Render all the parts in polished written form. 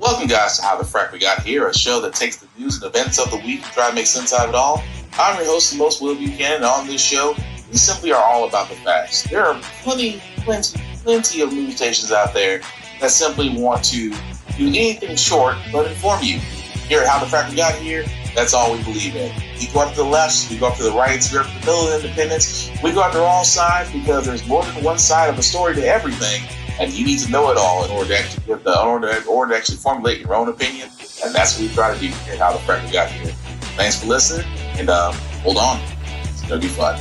Welcome, guys, to How the Frack We Got Here, a show that takes the news and events of the week and try to make sense out of it all. I'm your host, the most Will Buchanan, and on this show, we simply are all about the facts. There are plenty of news stations out there that simply want to do anything short but inform you. Here at How the Frack We Got Here, that's all we believe in. We go up to the left, we go up to the right, we go up to the middle of independence. We go after all sides because there's more than one side of a story to everything. And you need to know it all in order to actually formulate your own opinion. And that's what we try to do here at How the Frack We Got Here. Thanks for listening, and hold on. It's going to be fun.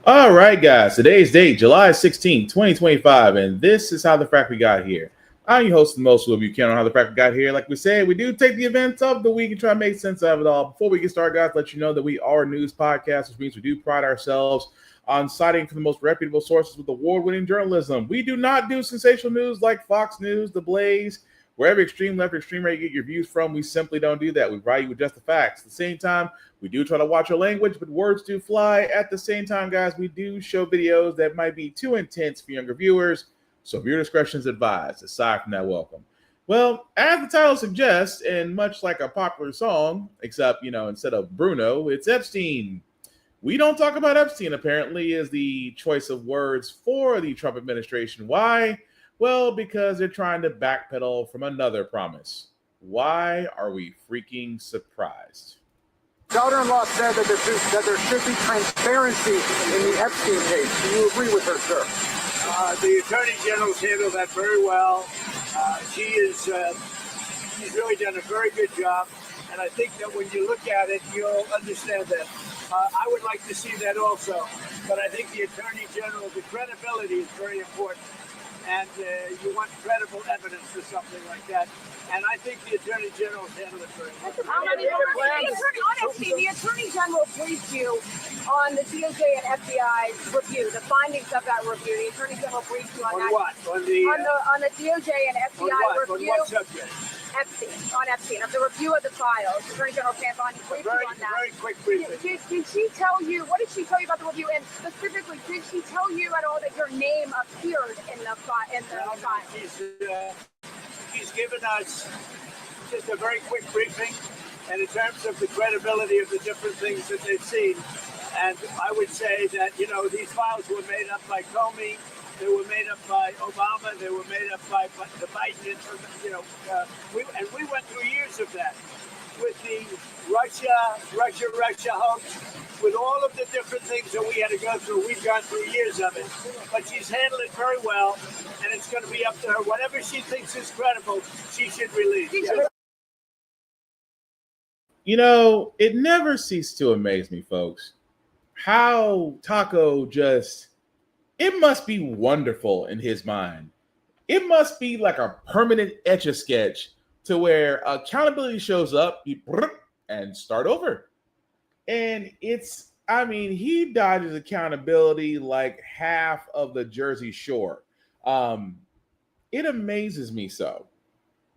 All right, guys. Today's date, July 16, 2025, and this is How the Frack We Got Here. I'm your host, the most Will Buchanan, on How the Frack We Got Here. Like we said, we do take the events of the week and try to make sense of it all. Before we get started, guys, let you know that we are a news podcast, which means we do pride ourselves on citing from the most reputable sources with award-winning journalism. We do not do sensational news like Fox News, The Blaze, wherever extreme left or extreme right you get your views from. We simply don't do that. We provide you with just the facts. At the same time, we do try to watch our language, but words do fly. At the same time, guys, we do show videos that might be too intense for younger viewers, so viewer discretion is advised. Aside from that, welcome. Well, as the title suggests, and much like a popular song, except, instead of Bruno, it's Epstein. We don't talk about Epstein, apparently, is the choice of words for the Trump administration. Why? Well, because they're trying to backpedal from another promise. Why are we freaking surprised? Daughter-in-law said that there should be transparency in the Epstein case. Do you agree with her, sir? The Attorney General's handled that very well. She's really done a very good job. And I think that when you look at it, you'll understand that. I would like to see that also. But I think the Attorney General, the credibility is very important. And you want credible evidence for something like that. And I think the Attorney General handled it very well. The Attorney General briefed you on the DOJ and FBI review, the findings of that review. The Attorney General briefed you on that. What? On the DOJ and FBI review. On what subject? Epstein, of the review of the files. The Attorney General Campani briefed you on that. Very quick briefing. Did she tell you, what did she tell you about the review? And specifically, did she tell you at all that your name appeared in the file? She's given us just a very quick briefing, and in terms of the credibility of the different things that they've seen. And I would say that, these files were made up by Comey, they were made up by Obama, they were made up by the Biden, and we went through years of that with the Russia hoax, with all of the different things that we had to go through. We've gone through years of it, but she's handled it very well, and it's going to be up to her. Whatever she thinks is credible, she should release. Yes. It never ceased to amaze me, folks, how Taco it must be wonderful in his mind. It must be like a permanent Etch-a-Sketch to where accountability shows up and start over. And he dodges accountability like half of the Jersey Shore. It amazes me so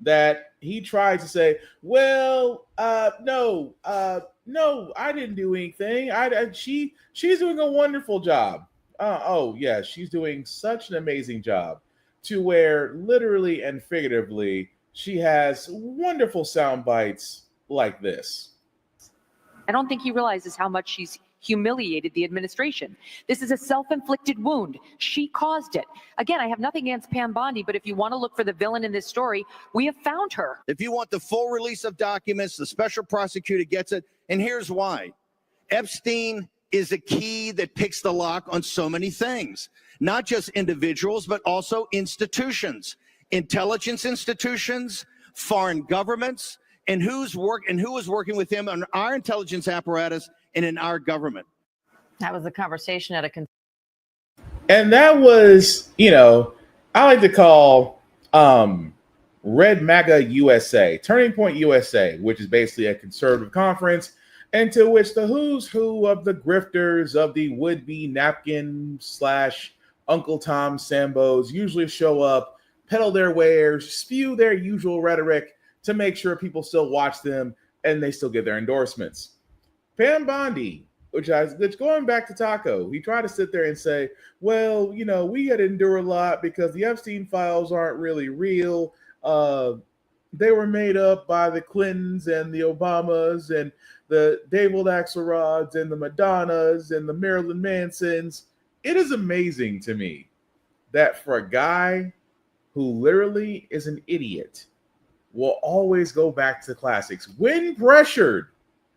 that he tries to say, well, no, I didn't do anything. She's doing a wonderful job. Yeah, she's doing such an amazing job to where literally and figuratively she has wonderful sound bites like this. I don't think he realizes how much she's humiliated the administration. This is a self-inflicted wound. She caused it. Again, I have nothing against Pam Bondi, but if you want to look for the villain in this story, we have found her. If you want the full release of documents, the special prosecutor gets it. And here's why. Epstein is a key that picks the lock on so many things, not just individuals, but also institutions, intelligence institutions, foreign governments, and who is working with him on our intelligence apparatus and in our government. That was the conversation at a... And that was, I like to call Red MAGA USA, Turning Point USA, which is basically a conservative conference into which the who's who of the grifters of the would-be napkin / Uncle Tom Sambos usually show up, peddle their wares, spew their usual rhetoric to make sure people still watch them and they still get their endorsements. Pam Bondi, which going back to Taco, he tried to sit there and say, well, we had to endure a lot because the Epstein files aren't really real. they were made up by the Clintons and the Obamas and the David Axelrods and the Madonnas and the Marilyn Mansons. It is amazing to me that for a guy who literally is an idiot will always go back to the classics. When pressured,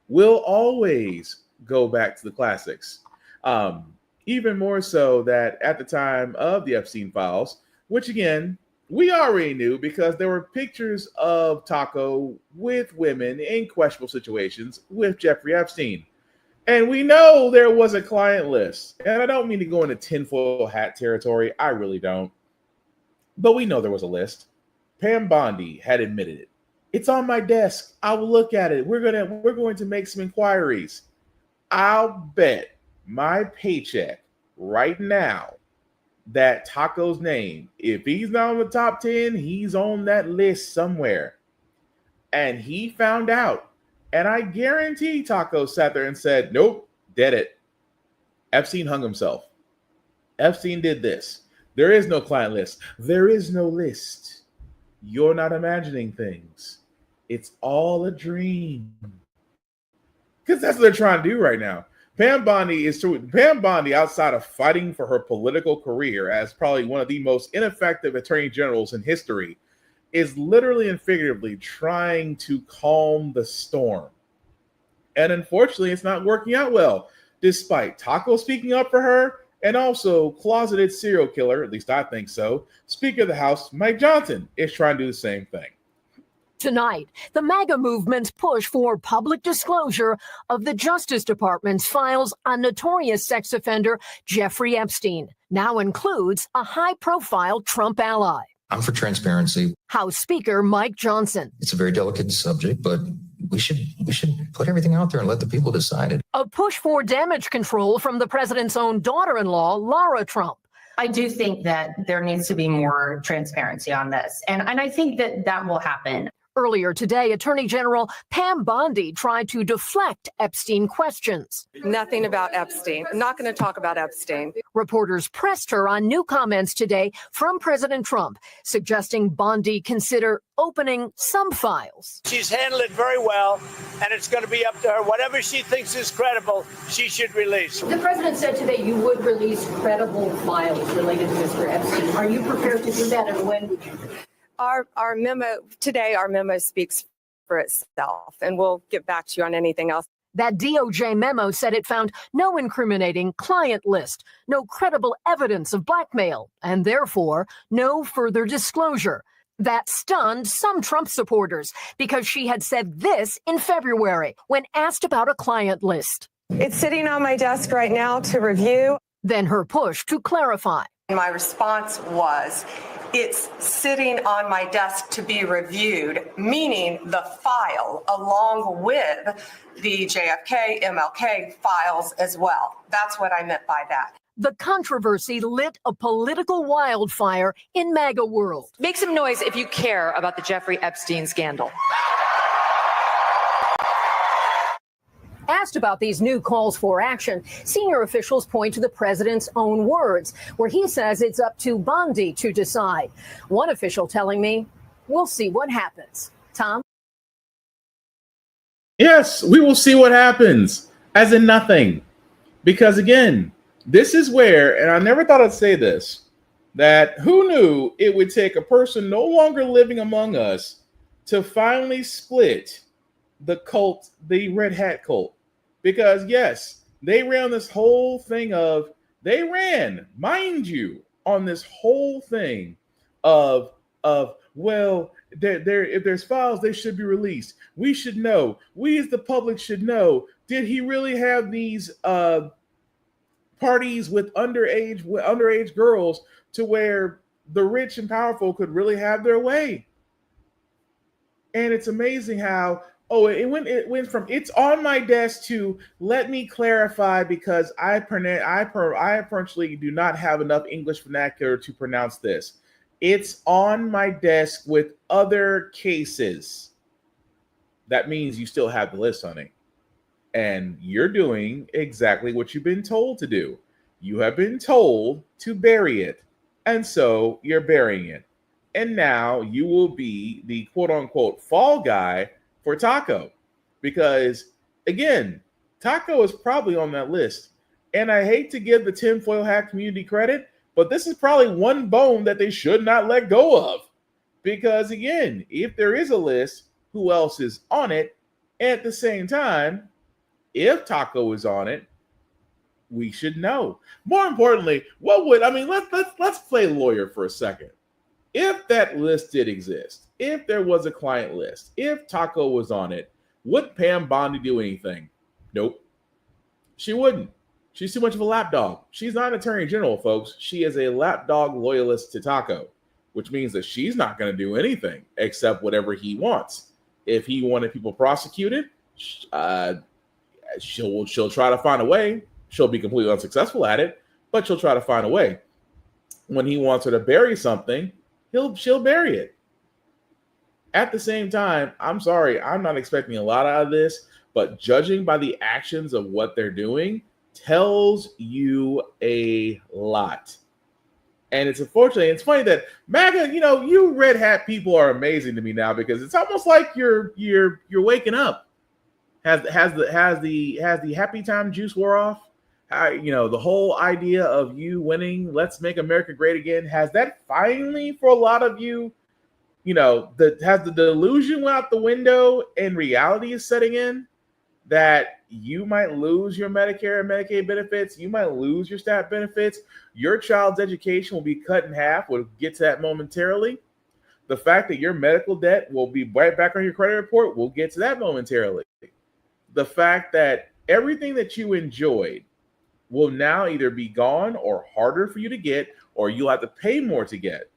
will always go back to the classics. Even more so that at the time of the Epstein files, which again, we already knew because there were pictures of Taco with women in questionable situations with Jeffrey Epstein. And we know there was a client list. And I don't mean to go into tinfoil hat territory. I really don't. But we know there was a list. Pam Bondi had admitted it. It's on my desk. I will look at it. We're going to make some inquiries. I'll bet my paycheck right now that Taco's name, if he's not on the top 10, he's on that list somewhere. And he found out. And I guarantee Taco sat there and said, nope, dead it. Epstein hung himself. Epstein did this. There is no client list. There is no list. You're not imagining things. It's all a dream. Because that's what they're trying to do right now. Pam Bondi, outside of fighting for her political career as probably one of the most ineffective attorney generals in history, is literally and figuratively trying to calm the storm. And unfortunately, it's not working out well, despite Taco speaking up for her and also closeted serial killer, at least I think so, Speaker of the House Mike Johnson is trying to do the same thing. Tonight, the MAGA movement's push for public disclosure of the Justice Department's files on notorious sex offender Jeffrey Epstein now includes a high-profile Trump ally. I'm for transparency. House Speaker Mike Johnson. It's a very delicate subject, but we should put everything out there and let the people decide it. A push for damage control from the president's own daughter-in-law, Lara Trump. I do think that there needs to be more transparency on this, and I think that will happen. Earlier today, Attorney General Pam Bondi tried to deflect Epstein questions. Nothing about Epstein. I'm not going to talk about Epstein. Reporters pressed her on new comments today from President Trump, suggesting Bondi consider opening some files. She's handled it very well, and it's going to be up to her. Whatever she thinks is credible, she should release. The president said today you would release credible files related to Mr. Epstein. Are you prepared to do that, and when would you do it? Our memo speaks for itself, and we'll get back to you on anything else. That DOJ memo said it found no incriminating client list, no credible evidence of blackmail, and therefore no further disclosure. That stunned some Trump supporters because she had said this in February when asked about a client list. It's sitting on my desk right now to review. Then her push to clarify. My response was, it's sitting on my desk to be reviewed, meaning the file along with the JFK, MLK files as well. That's what I meant by that. The controversy lit a political wildfire in MAGA world. Make some noise if you care about the Jeffrey Epstein scandal. Asked about these new calls for action, senior officials point to the president's own words, where he says it's up to Bondi to decide. One official telling me, we'll see what happens. Tom? Yes, we will see what happens, as in nothing. Because again, this is where, and I never thought I'd say this, that who knew it would take a person no longer living among us to finally split the cult, the Red Hat cult. Because yes, they ran this whole thing of, mind you, on this whole thing of well, if there's files, they should be released. We should know. We as the public should know. Did he really have these parties with underage girls to where the rich and powerful could really have their way? And it's amazing how it went from it's on my desk to let me clarify because I apparently do not have enough English vernacular to pronounce this. It's on my desk with other cases. That means you still have the list, honey. And you're doing exactly what you've been told to do. You have been told to bury it. And so you're burying it. and now you will be the quote unquote fall guy for Taco. Because again, Taco is probably on that list. And I hate to give the tinfoil hat community credit, but this is probably one bone that they should not let go of. Because again, if there is a list, who else is on it? At the same time, if Taco is on it, we should know. More importantly, let's play lawyer for a second. If that list did exist, if there was a client list, if Taco was on it, would Pam Bondi do anything? Nope. She wouldn't. She's too much of a lapdog. She's not an attorney general, folks. She is a lapdog loyalist to Taco, which means that she's not going to do anything except whatever he wants. If he wanted people prosecuted, she'll try to find a way. She'll be completely unsuccessful at it, but she'll try to find a way. When he wants her to bury something, she'll bury it. At the same time, I'm sorry, I'm not expecting a lot out of this, but judging by the actions of what they're doing tells you a lot. And it's unfortunate. It's funny that MAGA, you red hat people are amazing to me now, because it's almost like you're waking up. Has the happy time juice wore off? The whole idea of you winning, let's make America great again, has that finally for a lot of you, has the delusion went out the window and reality is setting in that you might lose your Medicare and Medicaid benefits, you might lose your STAT benefits, your child's education will be cut in half. We'll get to that momentarily. The fact that your medical debt will be right back on your credit report, we'll get to that momentarily. The fact that everything that you enjoyed will now either be gone or harder for you to get, or you'll have to pay more to get.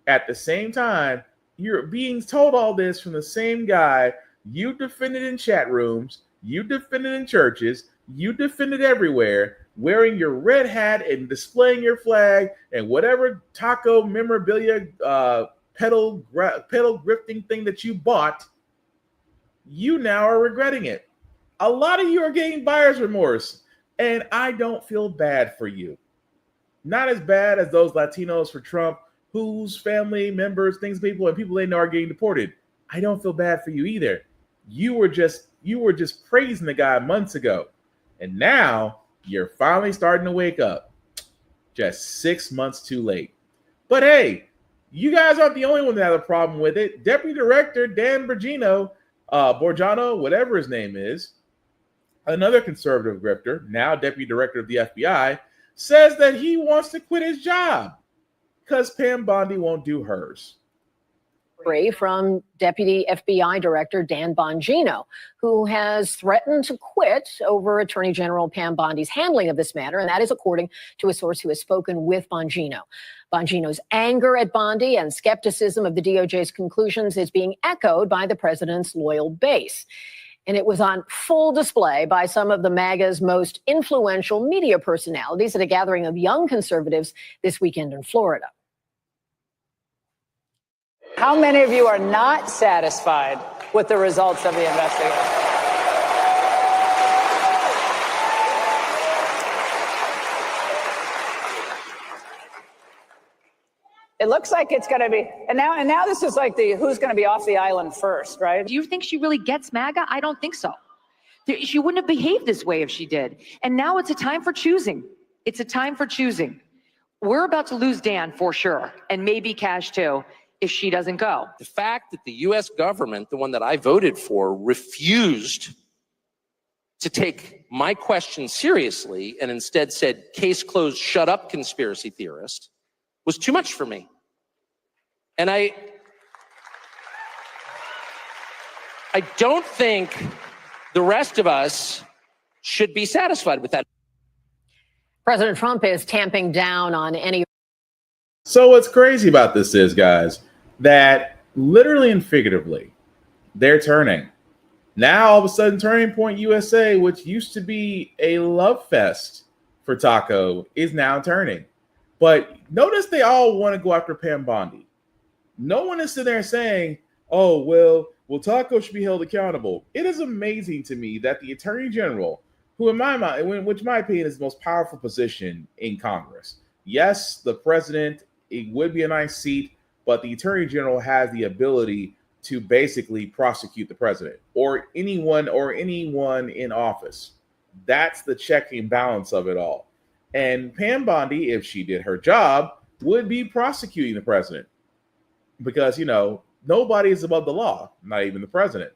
At the same time, you're being told all this from the same guy you defended in chat rooms, you defended in churches, you defended everywhere, wearing your red hat and displaying your flag and whatever Taco memorabilia pedal grifting thing that you bought, you now are regretting it. A lot of you are getting buyer's remorse. And I don't feel bad for you. Not as bad as those Latinos for Trump whose family members, people they know are getting deported. I don't feel bad for you either. You were just praising the guy months ago. And now you're finally starting to wake up. Just 6 months too late. But hey, you guys aren't the only one that has a problem with it. Deputy Director Dan Borgiano, whatever his name is, another conservative grifter, now deputy director of the FBI, says that he wants to quit his job because Pam Bondi won't do hers. From Deputy FBI Director Dan Bongino, who has threatened to quit over Attorney General Pam Bondi's handling of this matter, and that is according to a source who has spoken with Bongino. Bongino's anger at Bondi and skepticism of the DOJ's conclusions is being echoed by the president's loyal base. And it was on full display by some of the MAGA's most influential media personalities at a gathering of young conservatives this weekend in Florida. How many of you are not satisfied with the results of the investigation? It looks like it's going to be, and now this is like who's going to be off the island first, right? Do you think she really gets MAGA? I don't think so. She wouldn't have behaved this way if she did. And now it's a time for choosing. It's a time for choosing. We're about to lose Dan for sure, and maybe Cash too, if she doesn't go. The fact that the U.S. government, the one that I voted for, refused to take my question seriously and instead said, case closed, shut up, conspiracy theorist, was too much for me. And I don't think the rest of us should be satisfied with that. President Trump is tamping down on any. So what's crazy about this is, guys, that literally and figuratively, they're turning. Now, all of a sudden, Turning Point USA, which used to be a love fest for Taco, is now turning. But notice they all want to go after Pam Bondi. No one is sitting there saying, oh, well, Taco should be held accountable. It is amazing to me that the Attorney General, who in my mind, which in my opinion is the most powerful position in Congress. Yes, the president, it would be a nice seat, but the attorney general has the ability to basically prosecute the president or anyone in office. That's the checking balance of it all. And Pam Bondi, if she did her job, would be prosecuting the president because, nobody is above the law, not even the president.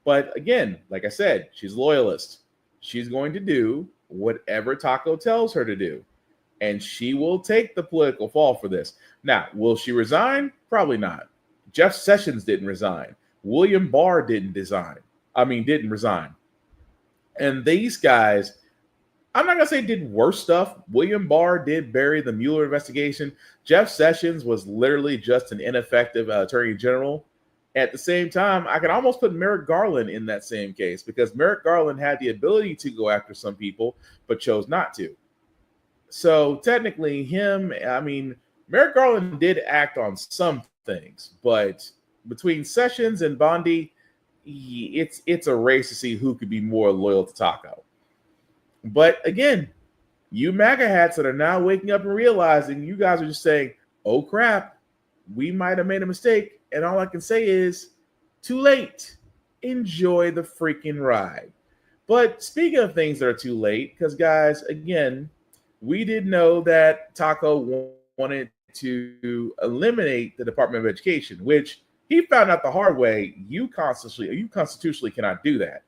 But again, like I said, she's a loyalist. She's going to do whatever Taco tells her to do. And she will take the political fall for this. Now, will she resign? Probably not. Jeff Sessions didn't resign. William Barr didn't resign. And these guys, I'm not going to say did worse stuff. William Barr did bury the Mueller investigation. Jeff Sessions was literally just an ineffective attorney general. At the same time, I can almost put Merrick Garland in that same case because Merrick Garland had the ability to go after some people, but chose not to. So technically Merrick Garland did act on some things, but between Sessions and Bondi, it's a race to see who could be more loyal to Taco. But again, you MAGA hats that are now waking up and realizing you guys are just saying, oh crap, we might have made a mistake. And all I can say is, too late. Enjoy the freaking ride. But speaking of things that are too late, because guys, again, we did know that Taco wanted to eliminate the Department of Education, which he found out the hard way. You constitutionally cannot do that,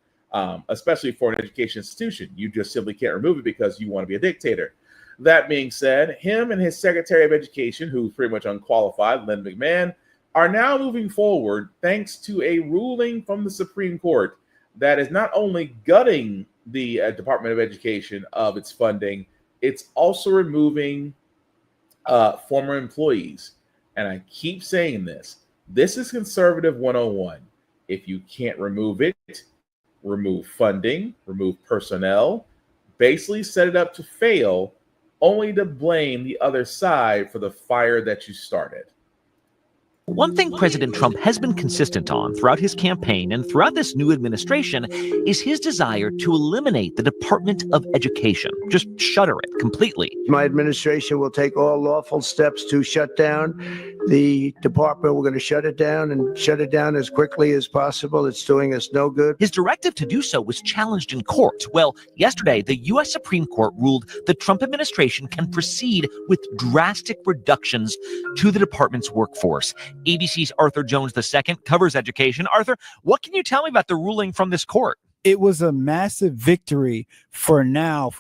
especially for an education institution. You just simply can't remove it because you want to be a dictator. That being said, him and his Secretary of Education, who's pretty much unqualified, Lynn McMahon, are now moving forward thanks to a ruling from the Supreme Court that is not only gutting the Department of Education of its funding, it's also removing former employees. And I keep saying this. This is conservative 101. If you can't remove it, remove funding, remove personnel, basically set it up to fail, only to blame the other side for the fire that you started. One thing President Trump has been consistent on throughout his campaign and throughout this new administration is his desire to eliminate the Department of Education, just shutter it completely. My administration will take all lawful steps to shut down the department. We're going to shut it down and shut it down as quickly as possible. It's doing us no good. His directive to do so was challenged in court. Well, yesterday, the U.S. Supreme Court ruled the Trump administration can proceed with drastic reductions to the department's workforce. ABC's Arthur Jones II covers education. Arthur, what can you tell me about the ruling from this court? It was a massive victory for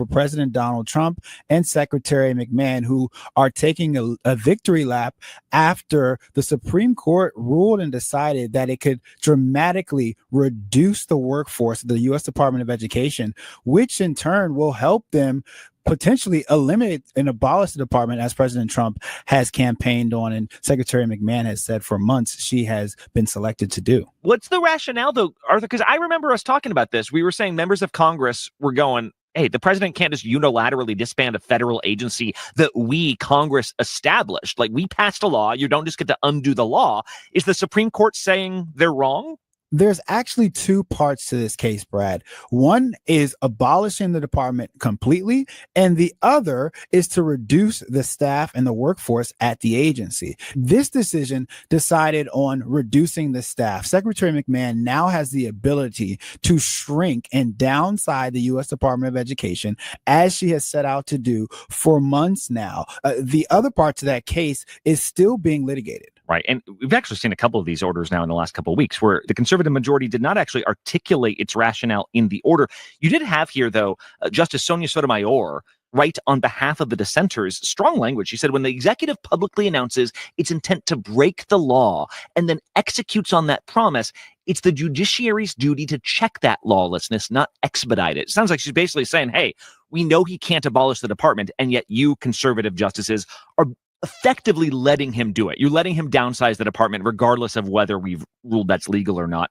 President Donald Trump and Secretary McMahon, who are taking a victory lap after the Supreme Court ruled and decided that it could dramatically reduce the workforce of the U.S. Department of Education, which in turn will help them potentially eliminate and abolish the department, as President Trump has campaigned on and Secretary McMahon has said for months she has been selected to do. What's the rationale, though, Arthur? Because I remember us talking about this. We were saying members of Congress were going, hey, the president can't just unilaterally disband a federal agency that we, Congress, established. Like, we passed a law. You don't just get to undo the law. Is the Supreme Court saying they're wrong? There's actually two parts to this case, Brad. One is abolishing the department completely, and the other is to reduce the staff and the workforce at the agency. This decision decided on reducing the staff. Secretary McMahon now has the ability to shrink and downside the U.S. Department of Education, as she has set out to do for months now. The other part to that case is still being litigated. Right. And we've actually seen a couple of these orders now in the last couple of weeks where the conservative majority did not actually articulate its rationale in the order. You did have here, though, Justice Sonia Sotomayor write on behalf of the dissenters strong language. She said, when the executive publicly announces its intent to break the law and then executes on that promise, it's the judiciary's duty to check that lawlessness, not expedite it. It sounds like she's basically saying, hey, we know he can't abolish the department, and yet you conservative justices are effectively letting him do it. You're letting him downsize the department regardless of whether we've ruled that's legal or not.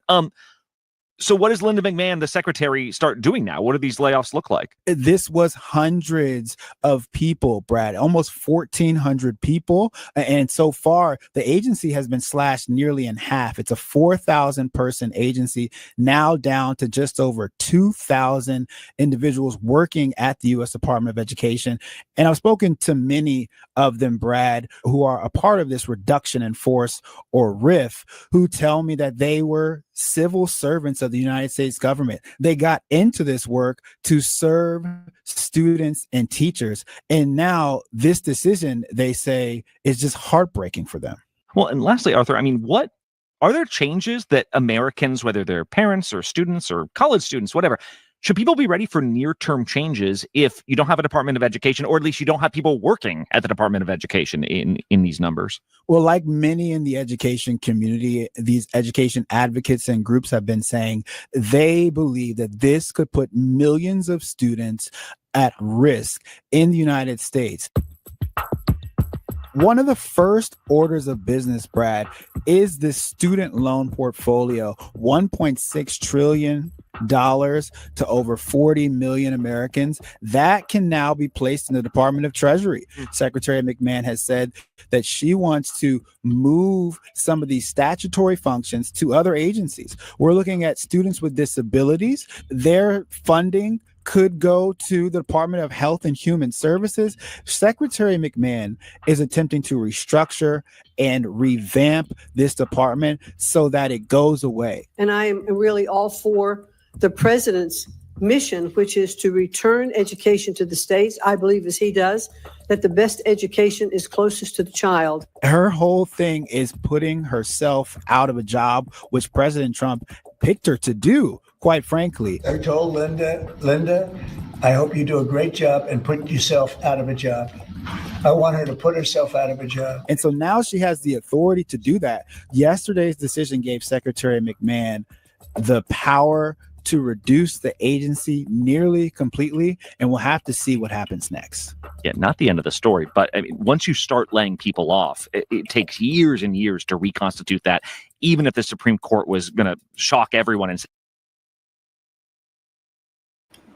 So what does Linda McMahon, the secretary, start doing now? What do these layoffs look like? This was hundreds of people, Brad, almost 1,400 people. And so far, the agency has been slashed nearly in half. It's a 4,000 person agency, now down to just over 2,000 individuals working at the U.S. Department of Education. And I've spoken to many of them, Brad, who are a part of this reduction in force, or RIF, who tell me that they were civil servants of the United States government. They got into this work to serve students and teachers. And now this decision, they say, is just heartbreaking for them. Well, and lastly, Arthur, I mean, what are there changes that Americans, whether they're parents or students or college students, whatever, should people be ready for near-term changes if you don't have a Department of Education, or at least you don't have people working at the Department of Education in these numbers? Well, like many in the education community, these education advocates and groups have been saying they believe that this could put millions of students at risk in the United States. One of the first orders of business, Brad, is the student loan portfolio, $1.6 trillion to over 40 million Americans. That can now be placed in the Department of Treasury. Secretary McMahon has said that she wants to move some of these statutory functions to other agencies. We're looking at students with disabilities. Their funding could go to the Department of Health and Human Services. Secretary McMahon is attempting to restructure and revamp this department so that it goes away. And I am really all for the president's mission, which is to return education to the states. I believe, as he does, that the best education is closest to the child. Her whole thing is putting herself out of a job, which President Trump picked her to do, quite frankly. I told Linda, I hope you do a great job and put yourself out of a job. I want her to put herself out of a job. And so now she has the authority to do that. Yesterday's decision gave Secretary McMahon the power to reduce the agency nearly completely, and we'll have to see what happens next. Yeah, not the end of the story, but I mean, once you start laying people off, it takes years and years to reconstitute that, even if the Supreme Court was going to shock everyone and say,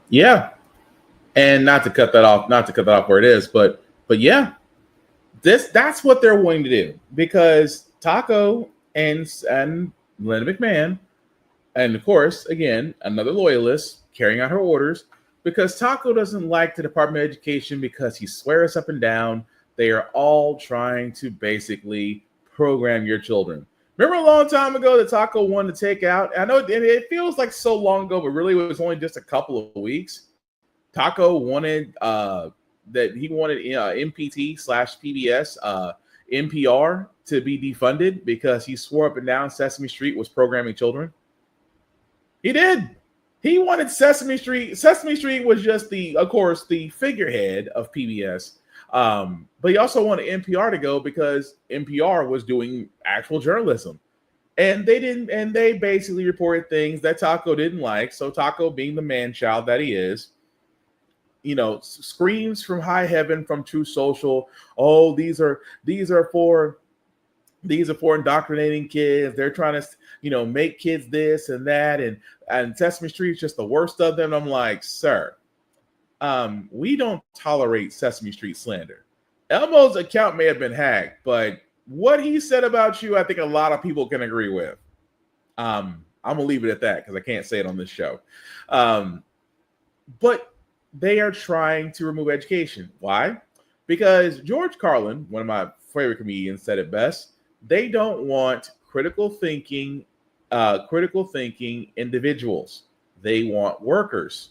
yeah. And not to cut that off where it is, but yeah, that's what they're willing to do, because Taco and Linda McMahon, and of course, again, another loyalist carrying out her orders, because Taco doesn't like the Department of Education because he swears up and down they are all trying to basically program your children. Remember a long time ago that Taco wanted to take out, I know it feels like so long ago, but really it was only just a couple of weeks. Taco wanted MPT/PBS, NPR to be defunded because he swore up and down Sesame Street was programming children. He did. He wanted Sesame Street. Sesame Street was just the figurehead of PBS. But he also wanted NPR to go because NPR was doing actual journalism. And they basically reported things that Taco didn't like. So Taco, being the man child that he is, screams from high heaven from True Social, oh, these are for indoctrinating kids. They're trying to, make kids this and that, and Sesame Street is just the worst of them. I'm like, sir, we don't tolerate Sesame Street slander. Elmo's account may have been hacked, but what he said about you, I think a lot of people can agree with. I'm gonna leave it at that because I can't say it on this show. But they are trying to remove education. Why? Because George Carlin, one of my favorite comedians, said it best. They don't want critical thinking individuals. They want workers.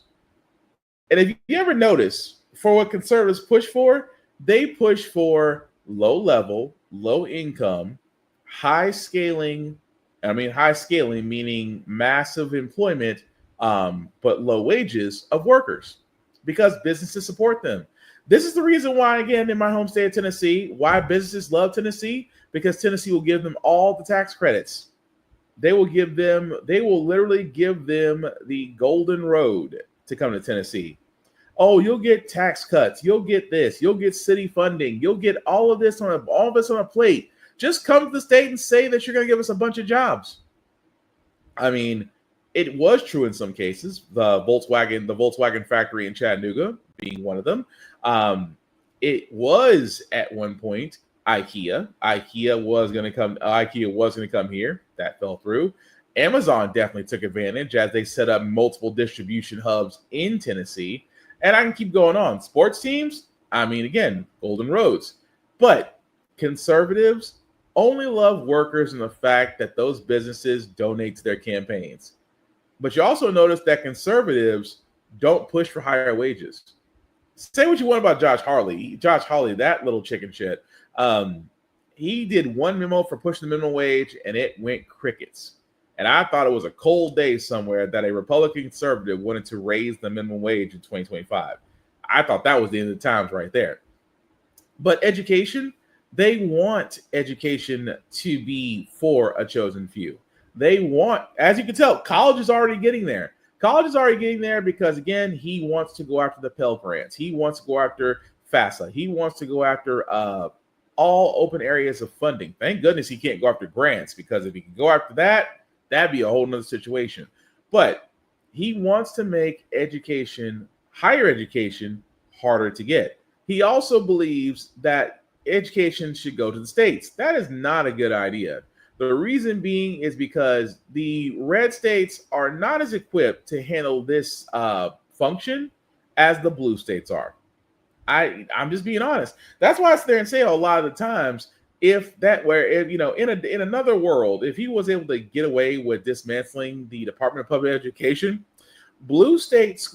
And if you ever notice, for what conservatives push for, they push for low level, low income, high scaling meaning massive employment, but low wages of workers, because businesses support them. This is the reason why, again, in my home state of Tennessee, why businesses love Tennessee, because Tennessee will give them all the tax credits. They will literally give them the golden road to come to Tennessee. Oh, you'll get tax cuts. You'll get this. You'll get city funding. You'll get all of this on a plate. Just come to the state and say that you're going to give us a bunch of jobs. I mean, It was true in some cases. The Volkswagen factory in Chattanooga being one of them. It was at one point IKEA. IKEA was going to come here. That fell through. Amazon definitely took advantage as they set up multiple distribution hubs in Tennessee. And I can keep going on. Sports teams, I mean, again, golden roads. But conservatives only love workers and the fact that those businesses donate to their campaigns. But you also notice that conservatives don't push for higher wages. Say what you want about Josh Hawley. Josh Hawley, that little chicken shit. He did one memo for pushing the minimum wage, and it went crickets. And I thought it was a cold day somewhere that a Republican conservative wanted to raise the minimum wage in 2025. I thought that was the end of the times right there. But education, they want education to be for a chosen few. They want, as you can tell, college is already getting there. College is already getting there because, again, he wants to go after the Pell Grants. He wants to go after FAFSA. He wants to go after all open areas of funding. Thank goodness he can't go after grants, because if he could go after that, that'd be a whole nother situation. But he wants to make education, higher education, harder to get. He also believes that education should go to the states. That is not a good idea. The reason being is because the red states are not as equipped to handle this function as the blue states are. I'm just being honest. That's why I sit there and say a lot of the times, in another world, if he was able to get away with dismantling the Department of Public Education, blue states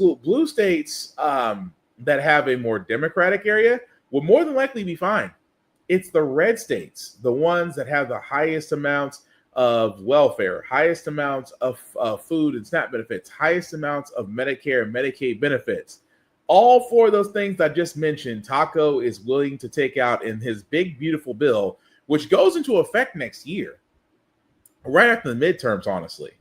that have a more democratic area would more than likely be fine. It's the red states, the ones that have the highest amounts of welfare, highest amounts of food and SNAP benefits, highest amounts of Medicare and Medicaid benefits. All four of those things I just mentioned, Taco is willing to take out in his big, beautiful bill, which goes into effect next year, right after the midterms, honestly.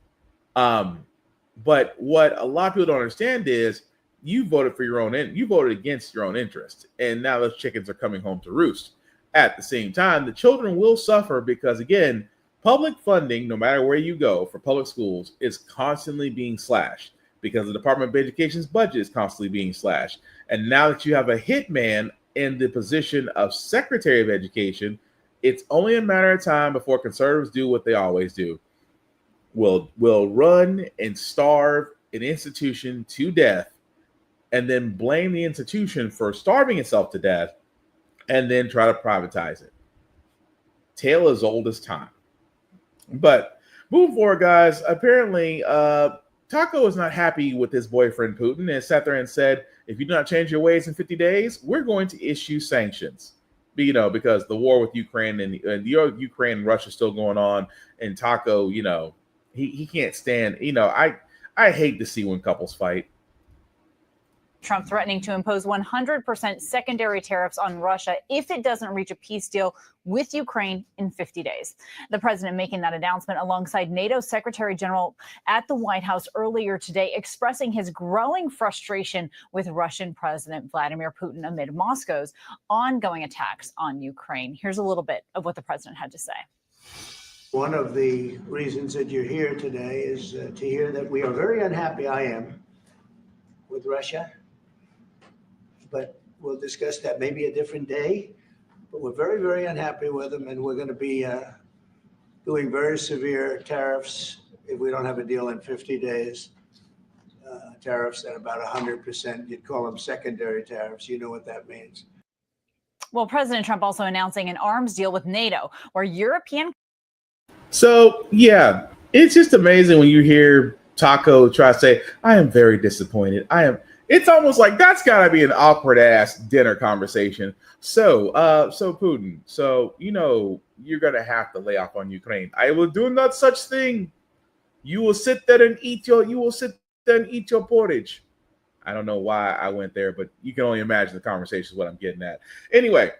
But what a lot of people don't understand is you voted against your own interest, and now those chickens are coming home to roost. At the same time, the children will suffer because, again, public funding, no matter where you go for public schools, is constantly being slashed because the Department of Education's budget is constantly being slashed. And now that you have a hitman in the position of Secretary of Education, it's only a matter of time before conservatives do what they always do. Will run and starve an institution to death and then blame the institution for starving itself to death and then try to privatize it. Tale as old as time. But moving forward, guys, apparently Taco is not happy with his boyfriend Putin and sat there and said, if you do not change your ways in 50 days, we're going to issue sanctions. Because the war with Ukraine and Ukraine and Russia is still going on, and Taco, he can't stand, I hate to see when couples fight. Trump threatening to impose 100% secondary tariffs on Russia if it doesn't reach a peace deal with Ukraine in 50 days. The president making that announcement alongside NATO Secretary General at the White House earlier today, expressing his growing frustration with Russian President Vladimir Putin amid Moscow's ongoing attacks on Ukraine. Here's a little bit of what the president had to say. One of the reasons that you're here today is to hear that we are very unhappy, I am, with Russia. But we'll discuss that maybe a different day. But we're very, very unhappy with them, and we're going to be doing very severe tariffs if we don't have a deal in 50 days. Tariffs at about 100%. You'd call them secondary tariffs. You know what that means. Well, President Trump also announcing an arms deal with NATO, where European. So, yeah, it's just amazing when you hear Taco try to say, I am very disappointed. It's almost like that's got to be an awkward ass dinner conversation. So Putin, you're going to have to lay off on Ukraine. I will do not such thing. You will sit there and eat your porridge. I don't know why I went there, but you can only imagine the conversation is what I'm getting at. Anyway,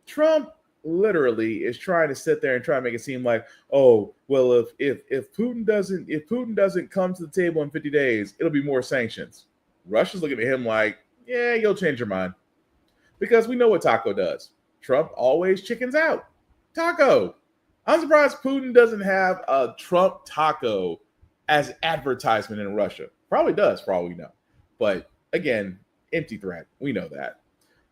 Trump literally is trying to sit there and try to make it seem like, oh, well, if Putin doesn't come to the table in 50 days, it'll be more sanctions. Russia's looking at him like, yeah, you'll change your mind. Because we know what Taco does. Trump always chickens out. Taco, I'm surprised Putin doesn't have a Trump taco as advertisement in Russia. Probably does, for all we know. But again, empty threat. We know that.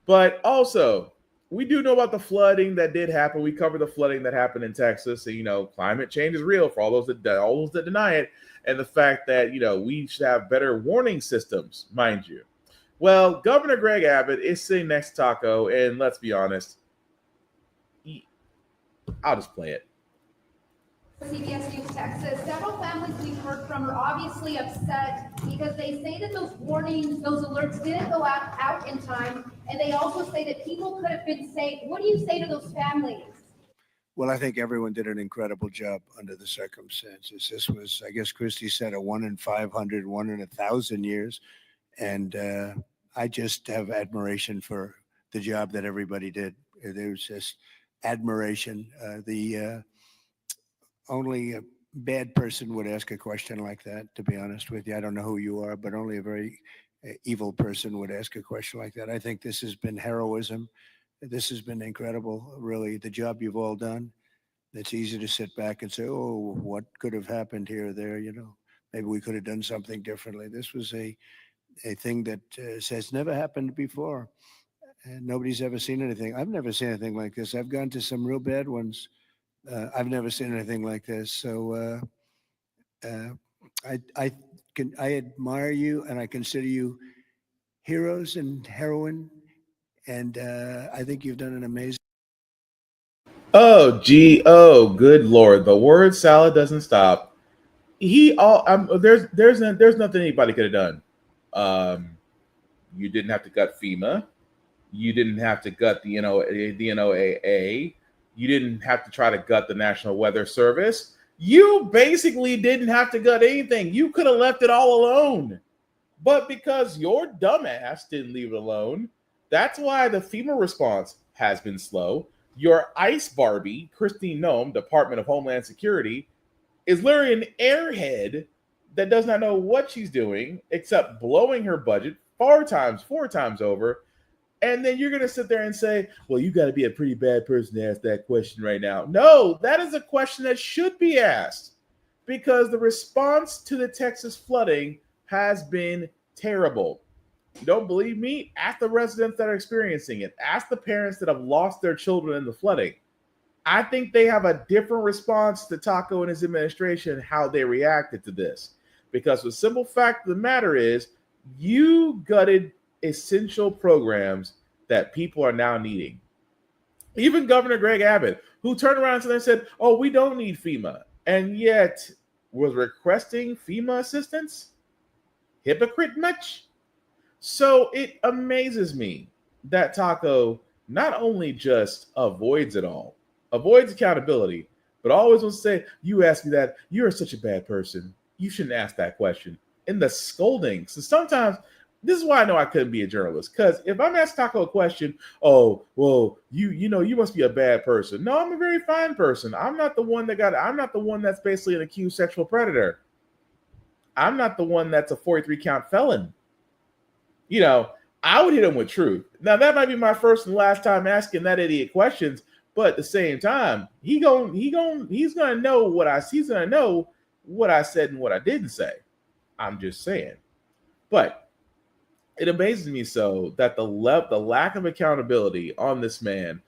But also, we do know about the flooding that did happen. We covered the flooding that happened in Texas. And, climate change is real for all those that deny it. And the fact that, we should have better warning systems, mind you. Well, Governor Greg Abbott is sitting next to Taco. And let's be honest, I'll just play it. CBS News Texas, several families we've heard from are obviously upset because they say that those warnings, those alerts didn't go out in time, and they also say that people could have been saved. What do you say to those families? Well, I think everyone did an incredible job under the circumstances. This was, I guess Christie said, a 1 in 500, 1 in 1,000 years. And I just have admiration for the job that everybody did. There was just admiration. Only a bad person would ask a question like that, to be honest with you. I don't know who you are, but only a very evil person would ask a question like that. I think this has been heroism. This has been incredible, really, the job you've all done. It's easy to sit back and say, oh, what could have happened here or there, maybe we could have done something differently. This was a thing that has never happened before. And nobody's ever seen anything. I've never seen anything like this. I've gone to some real bad ones. I've never seen anything like this. So I admire you, and I consider you heroes and heroine, and I think you've done an amazing. Oh, good Lord! The word salad doesn't stop. There's nothing anybody could have done. You didn't have to gut FEMA. You didn't have to gut the NOAA. You didn't have to try to gut the National Weather Service. You basically didn't have to gut anything. You could have left it all alone. But because your dumbass didn't leave it alone, that's why the FEMA response has been slow. Your ICE Barbie, Christine Noem, Department of Homeland Security, is literally an airhead that does not know what she's doing except blowing her budget four times over. And then you're going to sit there and say, well, you got to be a pretty bad person to ask that question right now. No, that is a question that should be asked because the response to the Texas flooding has been terrible. You don't believe me? Ask the residents that are experiencing it. Ask the parents that have lost their children in the flooding. I think they have a different response to Taco and his administration, how they reacted to this. Because the simple fact of the matter is, you gutted essential programs that people are now needing. Even Governor Greg Abbott, who turned around and said, oh, we don't need FEMA, and yet was requesting FEMA assistance? Hypocrite much? So it amazes me that Taco not only just avoids it all, avoids accountability, but always wants to say, you asked me that, you're such a bad person. You shouldn't ask that question. In the scolding. So sometimes, this is why I know I couldn't be a journalist. Because if I'm asking Taco a question, oh, well, you must be a bad person. No, I'm a very fine person. I'm not the one that's basically an accused sexual predator. I'm not the one that's a 43 count felon. I would hit him with truth. Now that might be my first and last time asking that idiot questions, but at the same time, he's gonna know what I said and what I didn't say. I'm just saying. But it amazes me so that the lack of accountability on this man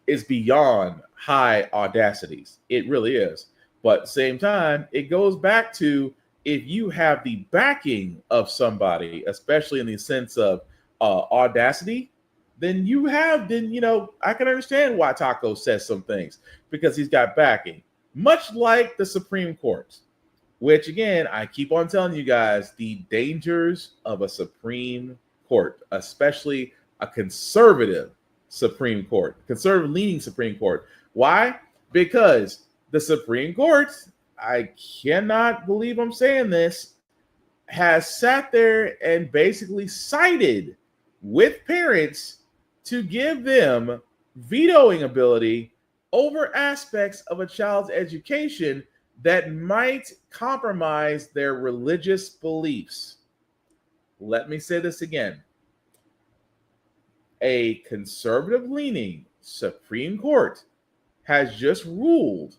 is beyond high audacities. It really is. But at the same time, it goes back to if you have the backing of somebody, especially in the sense of audacity, then I can understand why Taco says some things because he's got backing. Much like the Supreme Court, which again, I keep on telling you guys the dangers of a Supreme Court, especially a conservative Supreme Court, conservative-leaning Supreme Court. Why? Because the Supreme Court, I cannot believe I'm saying this, has sat there and basically sided with parents to give them vetoing ability over aspects of a child's education that might compromise their religious beliefs. Let me say this again. A conservative-leaning Supreme Court has just ruled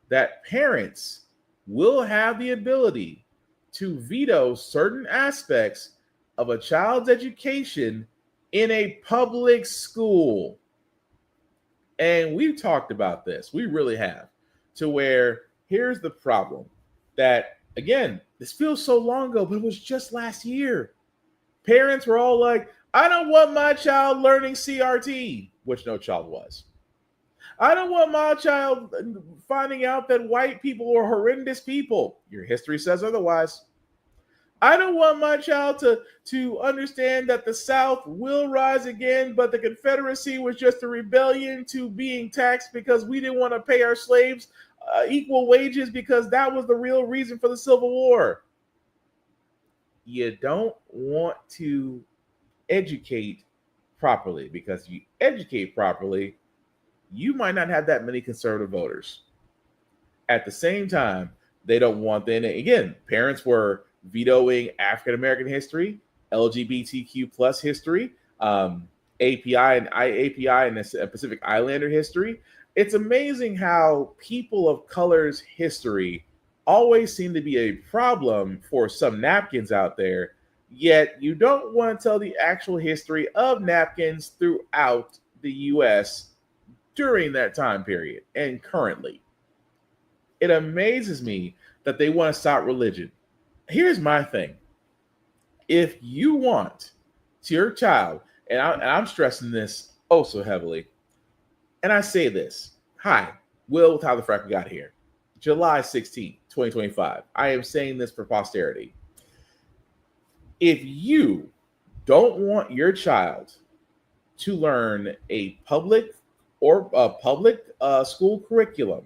that parents will have the ability to veto certain aspects of a child's education in a public school. And we've talked about this. We really have. To where here's the problem that, again, this feels so long ago, but it was just last year. Parents were all like, I don't want my child learning CRT, which no child was. I don't want my child finding out that white people are horrendous people. Your history says otherwise. I don't want my child to understand that the South will rise again, but the Confederacy was just a rebellion to being taxed because we didn't want to pay our slaves equal wages because that was the real reason for the Civil War. You don't want to educate properly, because if you educate properly, you might not have that many conservative voters. At the same time, they don't want them. Again, parents were vetoing African American history, LGBTQ plus history, API and Pacific Islander history. It's amazing how people of color's history always seem to be a problem for some napkins out there, yet you don't want to tell the actual history of napkins throughout the U.S. during that time period and currently. It amazes me that they want to stop religion. Here's my thing. If you want to your child, and I'm stressing this oh so heavily, and I say this, hi, Will with How the Frack Got Here, July 16, 2025. I am saying this for posterity. If you don't want your child to learn a public school curriculum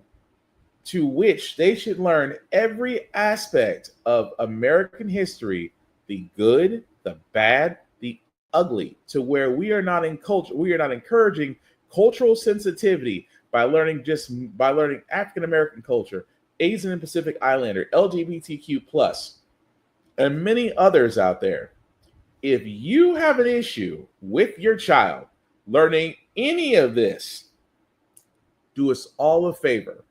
to which they should learn every aspect of American history, the good, the bad, the ugly, to where we are not encouraging cultural sensitivity by learning African American culture, Asian and Pacific Islander, LGBTQ plus, and many others out there. If you have an issue with your child learning any of this, do us all a favor.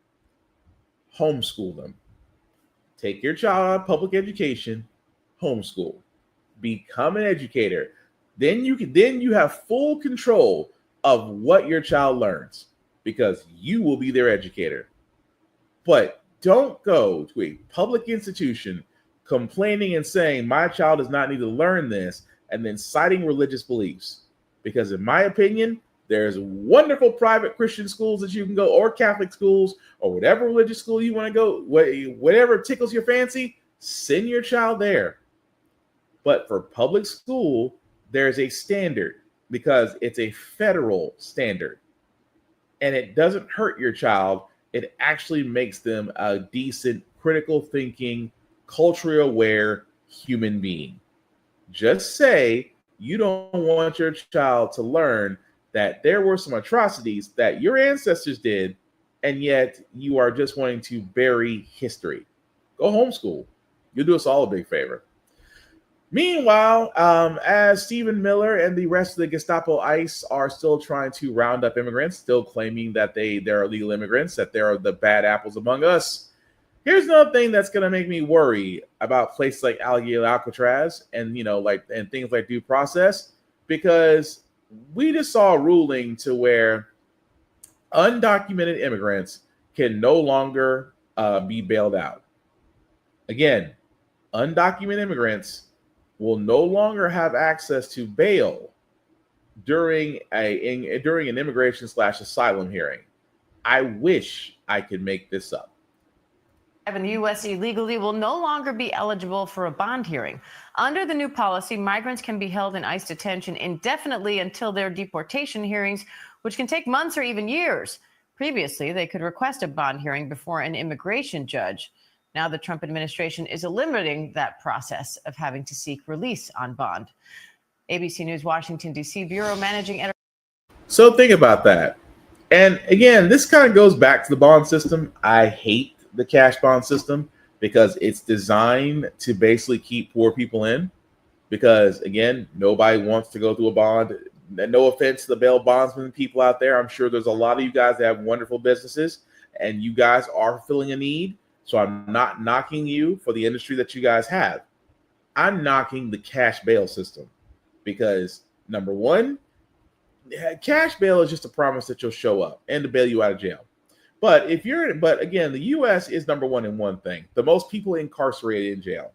Homeschool them. Take your child out of public education, homeschool. Become an educator. Then you have full control of what your child learns, because you will be their educator. But don't go to a public institution complaining and saying my child does not need to learn this and then citing religious beliefs. Because in my opinion, there's wonderful private Christian schools that you can go, or Catholic schools, or whatever religious school you want to go, whatever tickles your fancy, send your child there. But for public school, there's a standard, because it's a federal standard. And it doesn't hurt your child. It actually makes them a decent, critical thinking, culturally aware human being. Just say you don't want your child to learn that there were some atrocities that your ancestors did, and yet you are just wanting to bury history. Go homeschool. You'll do us all a big favor. Meanwhile, as Stephen Miller and the rest of the Gestapo ICE are still trying to round up immigrants, still claiming that they're illegal immigrants, that they're the bad apples among us, here's another thing that's going to make me worry about places like Alcatraz and and things like due process, because we just saw a ruling to where undocumented immigrants can no longer be bailed out. Again, undocumented immigrants will no longer have access to bail during an immigration/asylum hearing. I wish I could make this up. In the U.S. illegally will no longer be eligible for a bond hearing. Under the new policy, migrants can be held in ICE detention indefinitely until their deportation hearings, which can take months or even years. Previously, they could request a bond hearing before an immigration judge. Now the Trump administration is eliminating that process of having to seek release on bond. ABC News Washington, D.C. Bureau Managing Editor. So think about that. And again, this kind of goes back to the bond system. I hate the cash bond system because it's designed to basically keep poor people in, because again, nobody wants to go through a bond. no offense to the bail bondsman people out there. I'm sure there's a lot of you guys that have wonderful businesses and you guys are filling a need. So I'm not knocking you for the industry that you guys have. I'm knocking the cash bail system because number one, cash bail is just a promise that you'll show up and to bail you out of jail. But again, the U.S. is number one in one thing: the most people incarcerated in jail.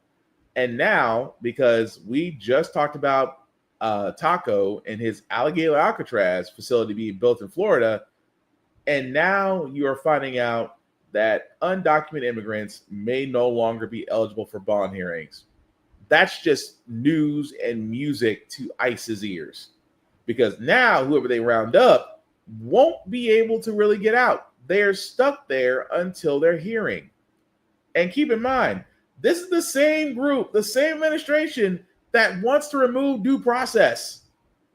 And now, because we just talked about Taco and his Alligator Alcatraz facility being built in Florida, and now you are finding out that undocumented immigrants may no longer be eligible for bond hearings. That's just news and music to ICE's ears, because now whoever they round up won't be able to really get out. They're stuck there until their hearing. And keep in mind, this is the same group, the same administration that wants to remove due process.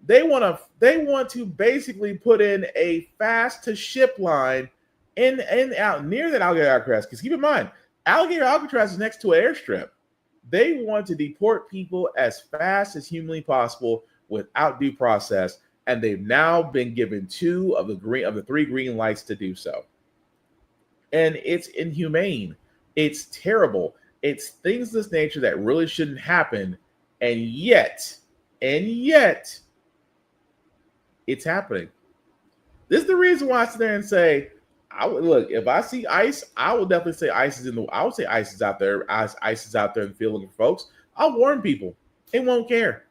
They want to basically put in a fast to ship line in out near that Alligator Alcatraz. Because keep in mind, Alligator Alcatraz is next to an airstrip. They want to deport people as fast as humanly possible without due process, and they've now been given 2 of the 3 green lights to do so. And it's inhumane. It's terrible. It's things of this nature that really shouldn't happen, and yet, it's happening. This is the reason why I sit there and say, if I see ICE, I will definitely say ICE is out there. ICE is out there in the field looking for folks. I'll warn people. They won't care.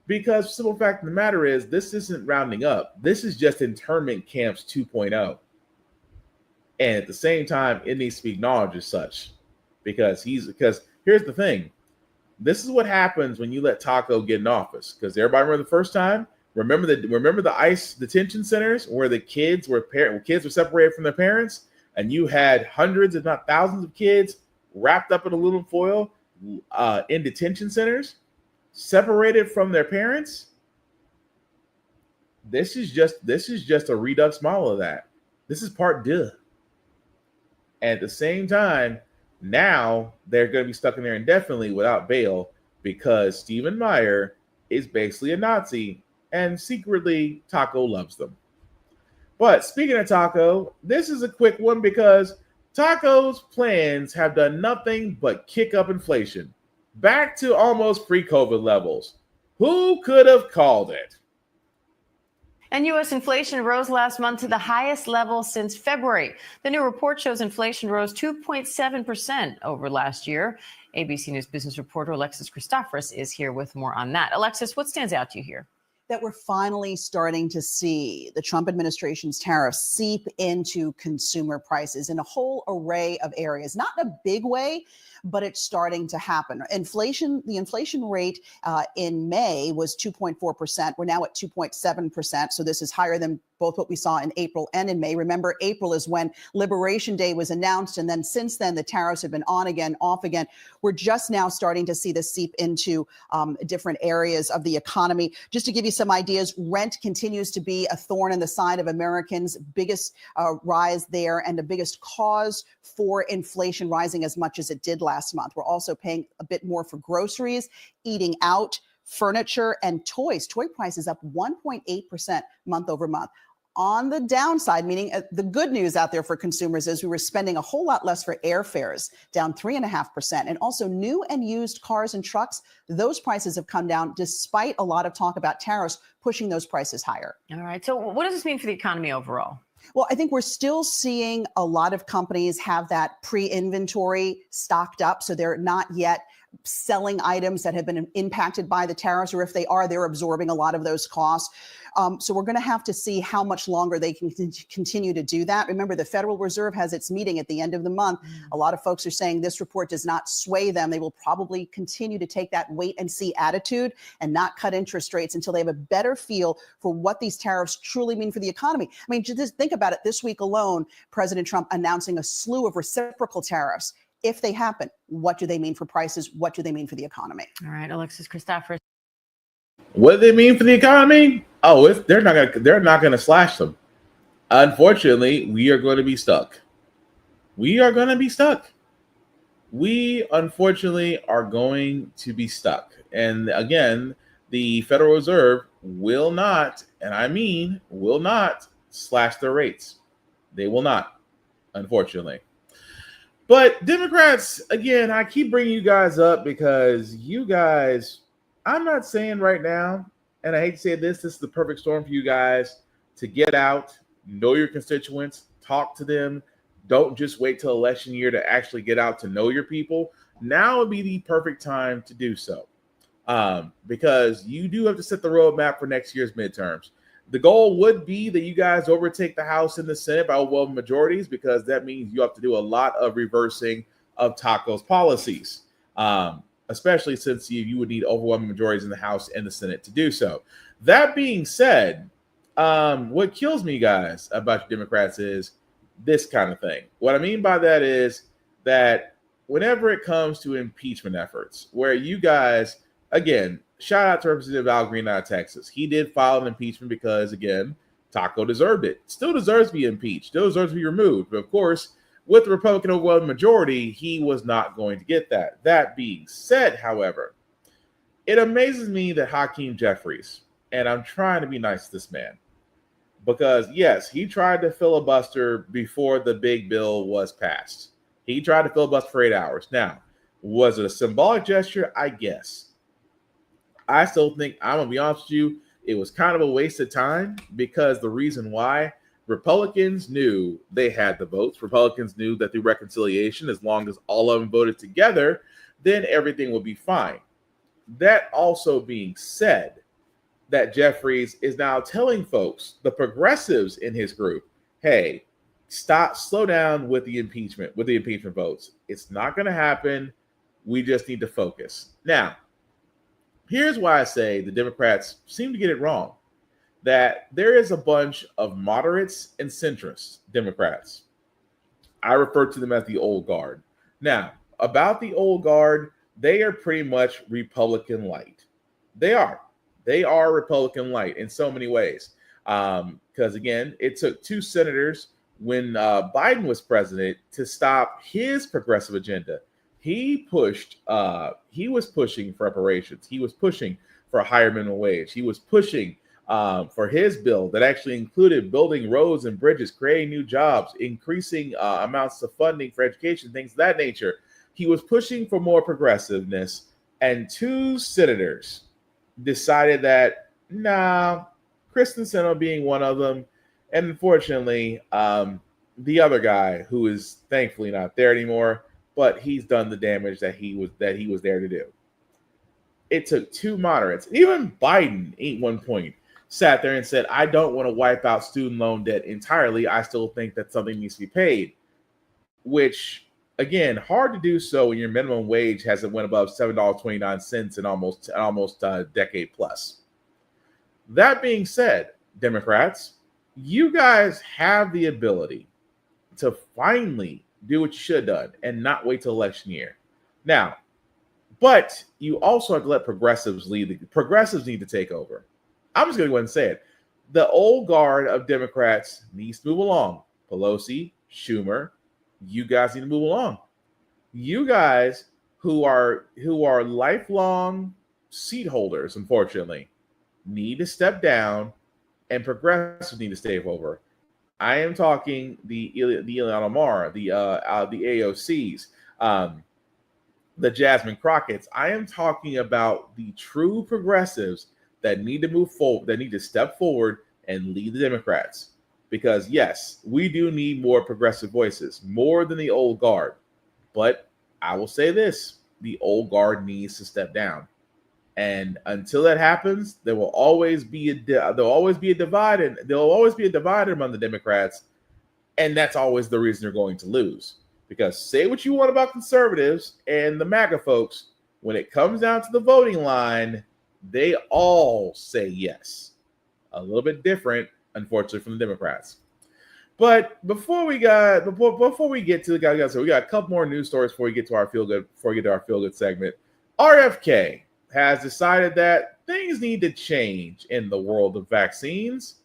Because the simple fact of the matter is, this isn't rounding up. This is just internment camps 2.0. And at the same time, it needs to be acknowledged as such. Because here's the thing. This is what happens when you let Taco get in office. Because everybody remember the first time? Remember the ICE detention centers where the kids were separated from their parents, and you had hundreds, if not thousands, of kids wrapped up in aluminum foil in detention centers, separated from their parents. This is just a redux model of that. This is part 2. At the same time, now they're going to be stuck in there indefinitely without bail because Stephen Meyer is basically a Nazi. And secretly, Taco loves them. But speaking of Taco, this is a quick one because Taco's plans have done nothing but kick up inflation. Back to almost pre-COVID levels. Who could have called it? And U.S. inflation rose last month to the highest level since February. The new report shows inflation rose 2.7% over last year. ABC News business reporter Alexis Christoforous is here with more on that. Alexis, what stands out to you here? That we're finally starting to see the Trump administration's tariffs seep into consumer prices in a whole array of areas, not in a big way, but it's starting to happen. The inflation rate in May was 2.4%. We're now at 2.7%. So this is higher than both what we saw in April and in May. Remember, April is when Liberation Day was announced. And then since then, the tariffs have been on again, off again. We're just now starting to see this seep into different areas of the economy. Just to give you some ideas, rent continues to be a thorn in the side of Americans, biggest rise there and the biggest cause for inflation rising as much as it did last month. We're also paying a bit more for groceries, eating out, furniture, and toys. Toy prices up 1.8% month over month. On the downside, meaning the good news out there for consumers is we were spending a whole lot less for airfares, down 3.5%. And also new and used cars and trucks, those prices have come down despite a lot of talk about tariffs pushing those prices higher. All right. So what does this mean for the economy overall? Well, I think we're still seeing a lot of companies have that pre-inventory stocked up. So they're not yet selling items that have been impacted by the tariffs, or if they are, they're absorbing a lot of those costs. So we're going to have to see how much longer they can continue to do that. Remember, the Federal Reserve has its meeting at the end of the month. A lot of folks are saying this report does not sway them. They will probably continue to take that wait and see attitude and not cut interest rates until they have a better feel for what these tariffs truly mean for the economy. I mean, just think about it. This week alone, President Trump announcing a slew of reciprocal tariffs. If they happen, what do they mean for prices? What do they mean for the economy? All right, Alexis Christoforous. What do they mean for the economy? Oh, they're not gonna slash them. Unfortunately, we are going to be stuck. We unfortunately are going to be stuck. And again, the Federal Reserve will not, and I mean will not, slash their rates. They will not, unfortunately. But Democrats, again, I keep bringing you guys up because you guys, I'm not saying right now, and I hate to say this is the perfect storm for you guys to get out, know your constituents, talk to them. Don't just wait till election year to actually get out to know your people. Now would be the perfect time to do so, because you do have to set the roadmap for next year's midterms. The goal would be that you guys overtake the House and the Senate by overwhelming majorities, because that means you have to do a lot of reversing of Taco's policies, especially since you would need overwhelming majorities in the House and the Senate to do so. That being said, what kills me, guys, about you Democrats is this kind of thing. What I mean by that is that whenever it comes to impeachment efforts, where you guys, again, shout out to Representative Al Green out of Texas. He did file an impeachment because, again, Taco deserved it. Still deserves to be impeached. Still deserves to be removed. But, of course, with the Republican overwhelming majority, he was not going to get that. That being said, however, it amazes me that Hakeem Jeffries, and I'm trying to be nice to this man, because, yes, he tried to filibuster before the big bill was passed. He tried to filibuster for 8 hours. Now, was it a symbolic gesture? I guess. I still think, I'm going to be honest with you, it was kind of a waste of time, because the reason why, Republicans knew they had the votes. Republicans knew that the reconciliation, as long as all of them voted together, then everything would be fine. That also being said, that Jeffries is now telling folks, the progressives in his group, hey, slow down with the impeachment votes. It's not going to happen. We just need to focus. Now, here's why I say the Democrats seem to get it wrong, that there is a bunch of moderates and centrist Democrats. I refer to them as the old guard. Now, about the old guard, they are pretty much Republican light. They are Republican light in so many ways. Because, again, it took 2 senators when Biden was president to stop his progressive agenda. He was pushing for reparations. He was pushing for a higher minimum wage. He was pushing for his bill that actually included building roads and bridges, creating new jobs, increasing amounts of funding for education, things of that nature. He was pushing for more progressiveness, and 2 senators decided that, nah, Kristen Sinema being one of them, and unfortunately, the other guy, who is thankfully not there anymore, but he's done the damage that he was there to do. It took 2 moderates. Even Biden, at one point, sat there and said, I don't want to wipe out student loan debt entirely. I still think that something needs to be paid, which, again, hard to do so when your minimum wage hasn't went above $7.29 in almost a decade plus. That being said, Democrats, you guys have the ability to finally do what you should have done and not wait till election year. Now, but you also have to let progressives lead. Progressives need to take over. I'm just going to go ahead and say it. The old guard of Democrats needs to move along. Pelosi, Schumer, you guys need to move along. You guys who are lifelong seat holders, unfortunately, need to step down, and progressives need to stay over. I am talking the Ilhan Omar, the AOCs, the Jasmine Crockett's. I am talking about the true progressives that need to move forward, that need to step forward and lead the Democrats. Because yes, we do need more progressive voices, more than the old guard. But I will say this, the old guard needs to step down. And until that happens, there will always be a divide among the Democrats, and that's always the reason they're going to lose. Because say what you want about conservatives and the MAGA folks, when it comes down to the voting line, they all say yes. A little bit different, unfortunately, from the Democrats. But before we get to the guys, so we got a couple more news stories before we get to our feel good segment. RFK has decided that things need to change in the world of vaccines.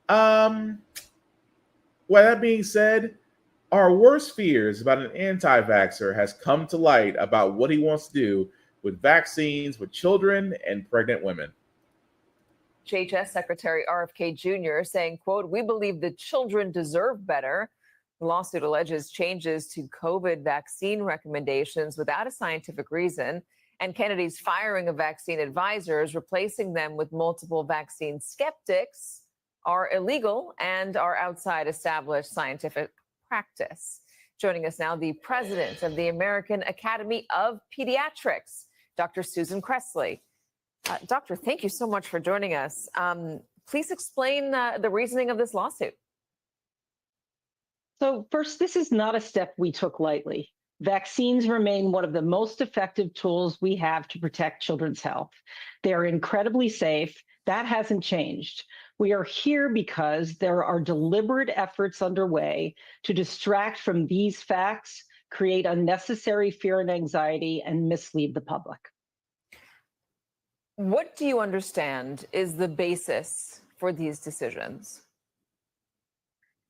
Well, that being said, our worst fears about an anti-vaxxer has come to light about what he wants to do with vaccines with children and pregnant women. HHS Secretary RFK Jr. saying, quote, "We believe the children deserve better." The lawsuit alleges changes to COVID vaccine recommendations without a scientific reason, and Kennedy's firing of vaccine advisors, replacing them with multiple vaccine skeptics, are illegal and are outside established scientific practice. Joining us now, the president of the American Academy of Pediatrics, Dr. Susan Kressley. Doctor, thank you so much for joining us. Please explain the reasoning of this lawsuit. So first, this is not a step we took lightly. Vaccines remain one of the most effective tools we have to protect children's health. They are incredibly safe. That hasn't changed. We are here because there are deliberate efforts underway to distract from these facts, create unnecessary fear and anxiety, and mislead the public. What do you understand is the basis for these decisions?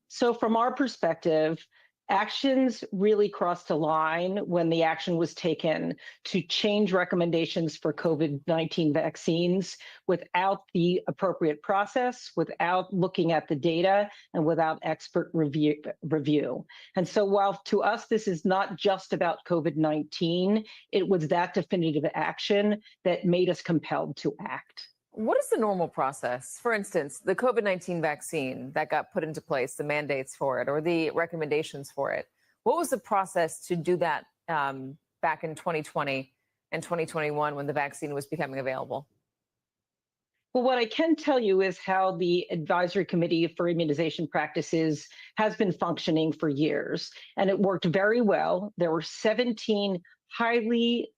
So from our perspective, actions really crossed a line when the action was taken to change recommendations for COVID-19 vaccines without the appropriate process, without looking at the data, and without expert review. And so while to us this is not just about COVID-19, it was that definitive action that made us compelled to act. What is the normal process? For instance, the COVID-19 vaccine that got put into place, the mandates for it or the recommendations for it. What was the process to do that back in 2020 and 2021 when the vaccine was becoming available? Well, what I can tell you is how the Advisory Committee for Immunization Practices has been functioning for years, and it worked very well. There were 17 highly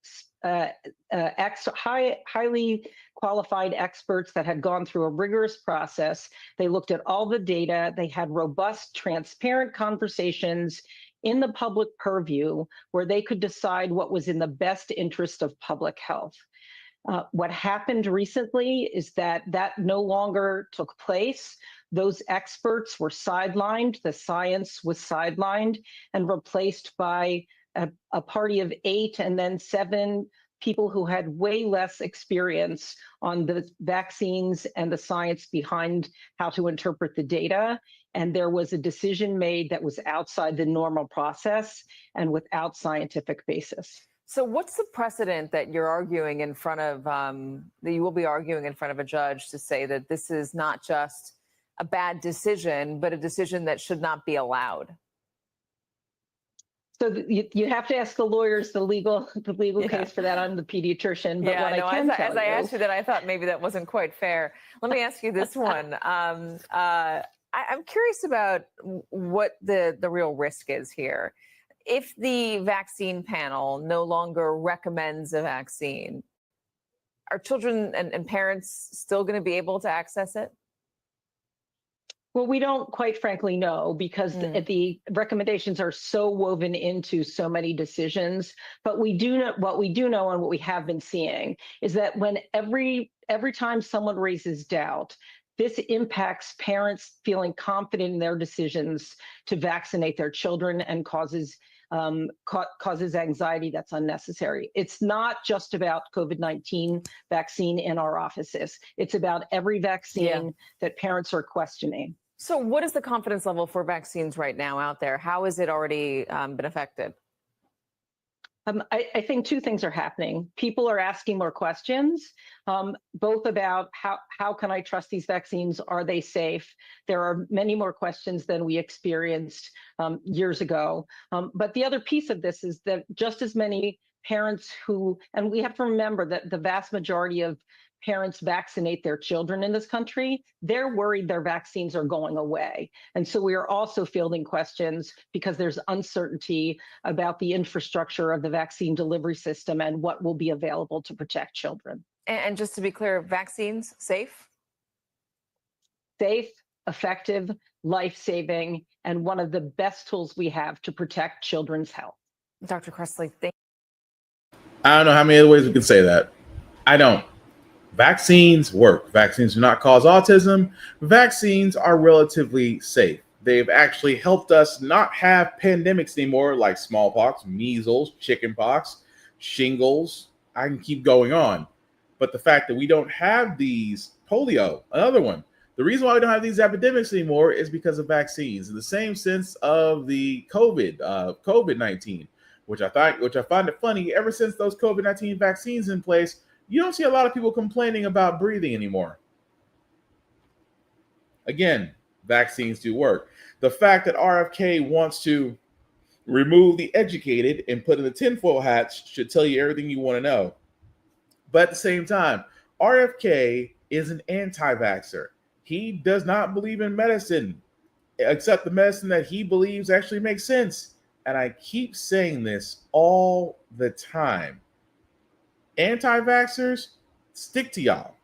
qualified experts that had gone through a rigorous process. They looked at all the data. They had robust, transparent conversations in the public purview where they could decide what was in the best interest of public health. What happened recently is that no longer took place. Those experts were sidelined. The science was sidelined and replaced by a party of 8 and then 7 people who had way less experience on the vaccines and the science behind how to interpret the data. And there was a decision made that was outside the normal process and without scientific basis. So what's the precedent that you're arguing in front of, that you will be arguing in front of a judge to say that this is not just a bad decision, but a decision that should not be allowed? So you have to ask the lawyers the legal case for that. I'm the pediatrician, but what I can tell you, as I asked you that, I thought maybe that wasn't quite fair. Let me ask you this one. I'm curious about what the real risk is here. If the vaccine panel no longer recommends a vaccine, are children and parents still going to be able to access it? Well, we don't quite frankly know because the recommendations are so woven into so many decisions. But we do know what we do know, and what we have been seeing is that when every time someone raises doubt, this impacts parents feeling confident in their decisions to vaccinate their children and causes anxiety that's unnecessary. It's not just about COVID-19 vaccine in our offices. It's about every vaccine that parents are questioning. So what is the confidence level for vaccines right now out there? How has it already been affected? I think 2 things are happening. People are asking more questions, both about how can I trust these vaccines? Are they safe? There are many more questions than we experienced years ago. But the other piece of this is that just as many parents and we have to remember that the vast majority of parents vaccinate their children in this country, they're worried their vaccines are going away. And so we are also fielding questions because there's uncertainty about the infrastructure of the vaccine delivery system and what will be available to protect children. And just to be clear, vaccines safe? Safe, effective, life-saving, and one of the best tools we have to protect children's health. Dr. Kressley, thank you. I don't know how many other ways we can say that. I don't. Vaccines work. Vaccines do not cause autism. Vaccines are relatively safe. They've actually helped us not have pandemics anymore like smallpox, measles, chickenpox, shingles. I can keep going on. But the fact that we don't have these polio, another one. The reason why we don't have these epidemics anymore is because of vaccines. In the same sense of the COVID-19, which I find it funny. Ever since those COVID-19 vaccines in place, you don't see a lot of people complaining about breathing anymore. Again, vaccines do work. The fact that RFK wants to remove the educated and put in the tinfoil hats should tell you everything you want to know. But at the same time, RFK is an anti-vaxxer. He does not believe in medicine, except the medicine that he believes actually makes sense. And I keep saying this all the time. Anti-vaxxers, stick to y'all.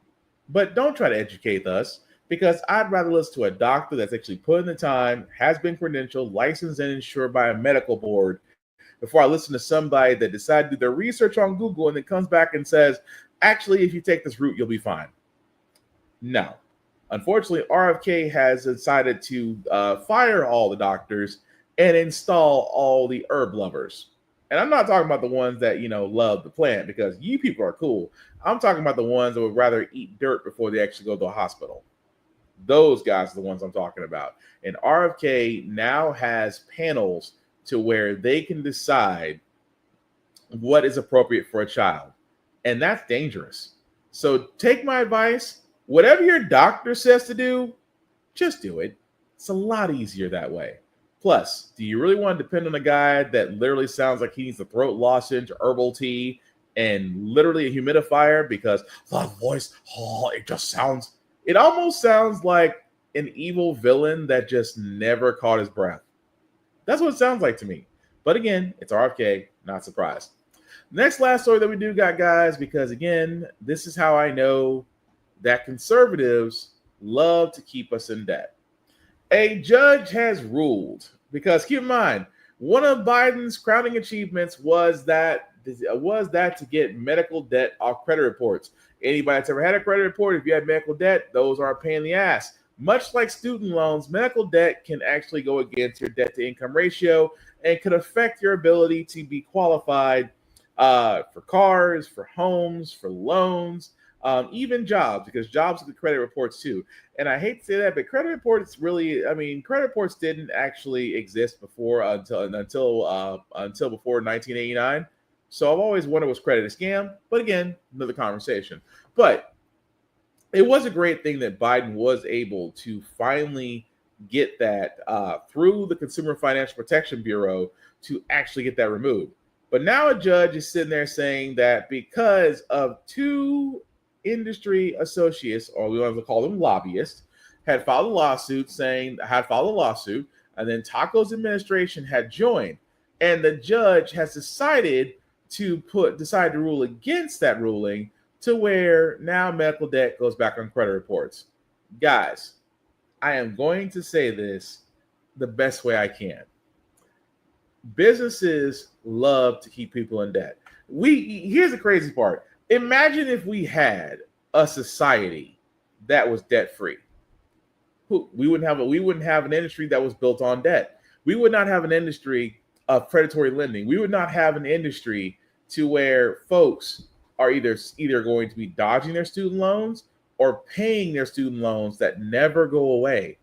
But don't try to educate us, because I'd rather listen to a doctor that's actually put in the time, has been credentialed, licensed, and insured by a medical board before I listen to somebody that decided to do their research on Google and then comes back and says, actually, if you take this route, you'll be fine. No. Unfortunately, RFK has decided to fire all the doctors and install all the herb lovers. And I'm not talking about the ones that, love the plant, because you people are cool. I'm talking about the ones that would rather eat dirt before they actually go to a hospital. Those guys are the ones I'm talking about. And RFK now has panels to where they can decide what is appropriate for a child. And that's dangerous. So take my advice. Whatever your doctor says to do, just do it. It's a lot easier that way. Plus, do you really want to depend on a guy that literally sounds like he needs a throat lozenge, herbal tea, and literally a humidifier? Because that voice, it almost sounds like an evil villain that just never caught his breath. That's what it sounds like to me. But again, it's RFK, not surprised. Next last story that we do got, guys, because again, this is how I know that conservatives love to keep us in debt. A judge has ruled, because keep in mind, one of Biden's crowning achievements was that to get medical debt off credit reports. Anybody that's ever had a credit report, if you had medical debt, those are a pain in the ass. Much like student loans, medical debt can actually go against your debt to income ratio and could affect your ability to be qualified for cars, for homes, for loans, even jobs, because jobs are the credit reports too. And I hate to say that, but credit reports didn't actually exist before until before 1989. So I've always wondered, was credit a scam? But again, another conversation. But it was a great thing that Biden was able to finally get that through the Consumer Financial Protection Bureau to actually get that removed. But now a judge is sitting there saying that because of two industry associates, or we want to call them lobbyists, had filed a lawsuit, and then Taco's administration had joined, and the judge has decided to rule against that ruling, to where now medical debt goes back on credit reports. Guys, I am going to say this the best way I can. Businesses love to keep people in debt. Here's the crazy part. Imagine if we had a society that was debt-free. We wouldn't have an industry that was built on debt. We would not have an industry of predatory lending. We would not have an industry to where folks are either going to be dodging their student loans or paying their student loans that never go away.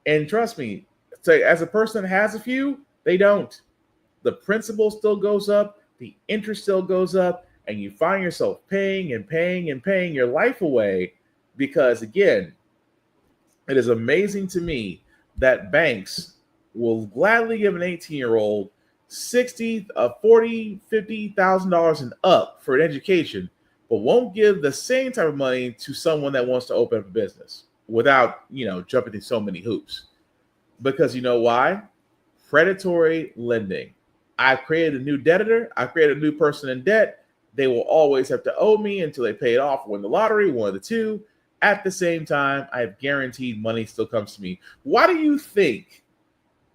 And trust me, as a person that has a few, they don't. The principal still goes up, the interest still goes up, and you find yourself paying and paying and paying your life away, because again, it is amazing to me that banks will gladly give an 18-year-old $60,000, $40,000, $50,000 and up for an education, but won't give the same type of money to someone that wants to open up a business without, jumping through so many hoops. Because you know why? Predatory lending. I've created a new debtor. I've created a new person in debt. They will always have to owe me until they pay it off, win the lottery, one of the two. At the same time, I have guaranteed money still comes to me. Why do you think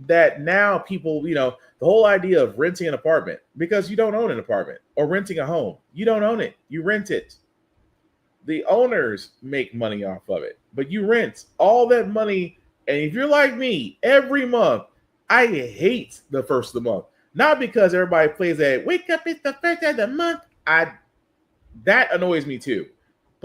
that now people, the whole idea of renting an apartment, because you don't own an apartment, or renting a home, you don't own it, you rent it. The owners make money off of it, but you rent all that money. And if you're like me, every month, I hate the first of the month. Not because everybody plays that wake up, it's the first of the month. That annoys me too.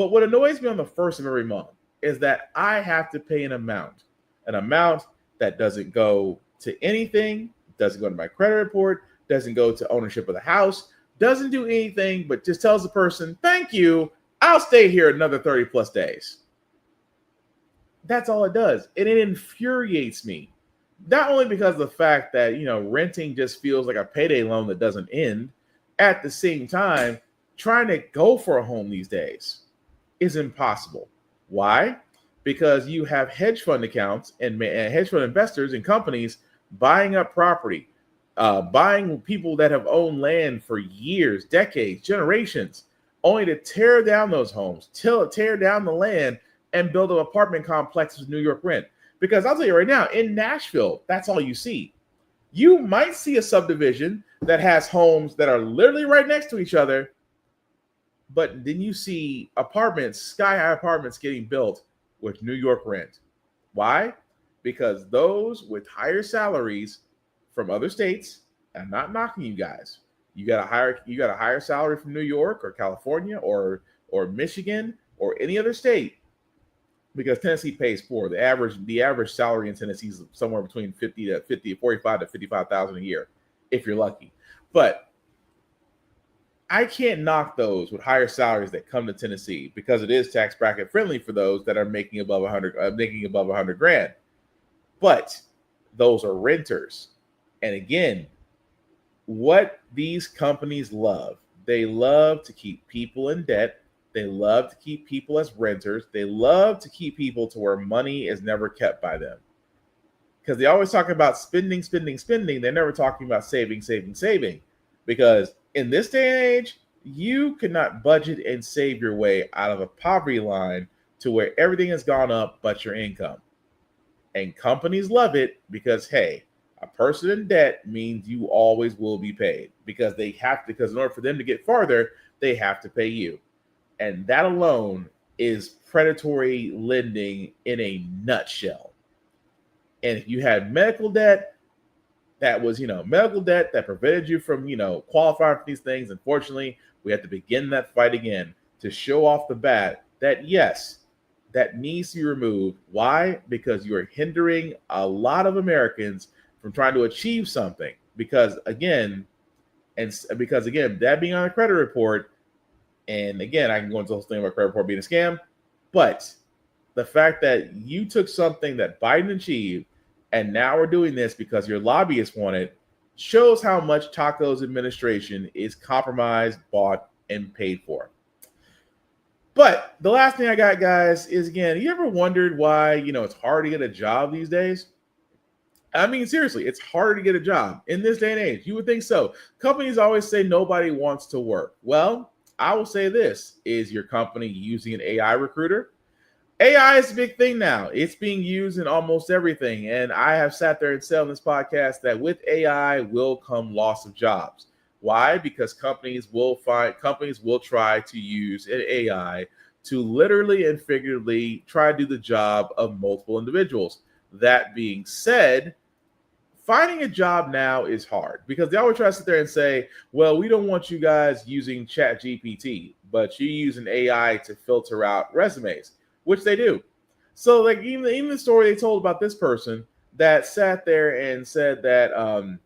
But what annoys me on the first of every month is that I have to pay an amount that doesn't go to anything, doesn't go to my credit report, doesn't go to ownership of the house, doesn't do anything, but just tells the person, thank you, I'll stay here another 30 plus days. That's all it does. And it infuriates me. Not only because of the fact that, renting just feels like a payday loan that doesn't end. At the same time, trying to go for a home these days is impossible. Why? Because you have hedge fund accounts and hedge fund investors and companies buying up property, buying people that have owned land for years, decades, generations, only to tear down those homes, tear down the land, and build an apartment complex with New York rent. Because I'll tell you right now, in Nashville, that's all you see. You might see a subdivision that has homes that are literally right next to each other, but then you see apartments, sky-high apartments getting built with New York rent. Why? Because those with higher salaries from other states, I'm not knocking you guys. You got a higher salary from New York or California or Michigan or any other state, because Tennessee pays poor. The average salary in Tennessee is somewhere between 45 to 55,000 a year, if you're lucky. But I can't knock those with higher salaries that come to Tennessee, because it is tax bracket friendly for those that are making above 100 grand. But those are renters. And again, what these companies love, they love to keep people in debt. They love to keep people as renters. They love to keep people to where money is never kept by them. Because they always talk about spending. They're never talking about saving. Because in this day and age, you cannot budget and save your way out of a poverty line to where everything has gone up but your income. And companies love it because, hey, a person in debt means you always will be paid, because they have to, because in order for them to get farther, they have to pay you. And that alone is predatory lending in a nutshell. And if you had medical debt, that was, medical debt that prevented you from, qualifying for these things. Unfortunately, we have to begin that fight again to show off the bat that, yes, that needs to be removed. Why? Because you are hindering a lot of Americans from trying to achieve something. Because again, that being on a credit report, and again, I can go into the whole thing about credit report being a scam, but the fact that you took something that Biden achieved and now we're doing this because your lobbyists want it shows how much Taco's administration is compromised, bought, and paid for. But the last thing I got, guys, is, again, you ever wondered why, it's hard to get a job these days? I mean, seriously, it's hard to get a job in this day and age. You would think so. Companies always say nobody wants to work. Well, I will say this: is your company using an AI recruiter? AI is a big thing now. It's being used in almost everything. And I have sat there and said on this podcast that with AI will come loss of jobs. Why? Because companies will try to use an AI to literally and figuratively try to do the job of multiple individuals. That being said, finding a job now is hard, because they always try to sit there and say, well, we don't want you guys using ChatGPT, but you use an AI to filter out resumes, which they do. So like even the story they told about this person that sat there and said that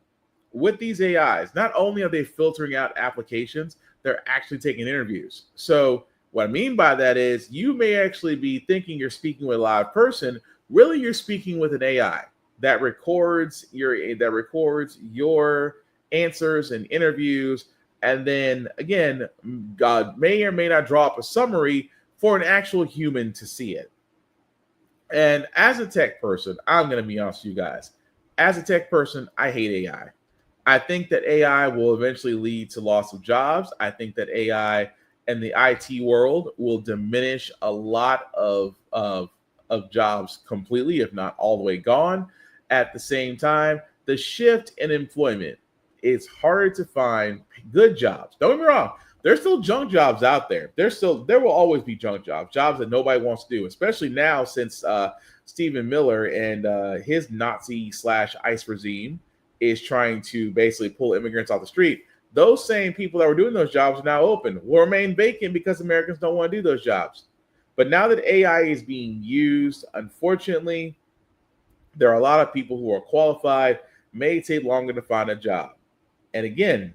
with these AIs, not only are they filtering out applications, they're actually taking interviews. So what I mean by that is you may actually be thinking you're speaking with a live person. Really, you're speaking with an AI that records your answers and interviews, and then again, God may or may not draw up a summary for an actual human to see it. And as a tech person, I'm going to be honest with you guys. As a tech person, I hate AI. I think that AI will eventually lead to loss of jobs. I think that AI and the IT world will diminish a lot of jobs completely, if not all the way gone. At the same time, the shift in employment, it's harder to find good jobs. Don't get me wrong. There's still junk jobs out there. There will always be junk jobs that nobody wants to do, especially now since Stephen Miller and his Nazi/ICE regime is trying to basically pull immigrants off the street. those same people that were doing those jobs are now open, will remain vacant because Americans don't want to do those jobs. But now that AI is being used, unfortunately, there are a lot of people who are qualified, may take longer to find a job. And again,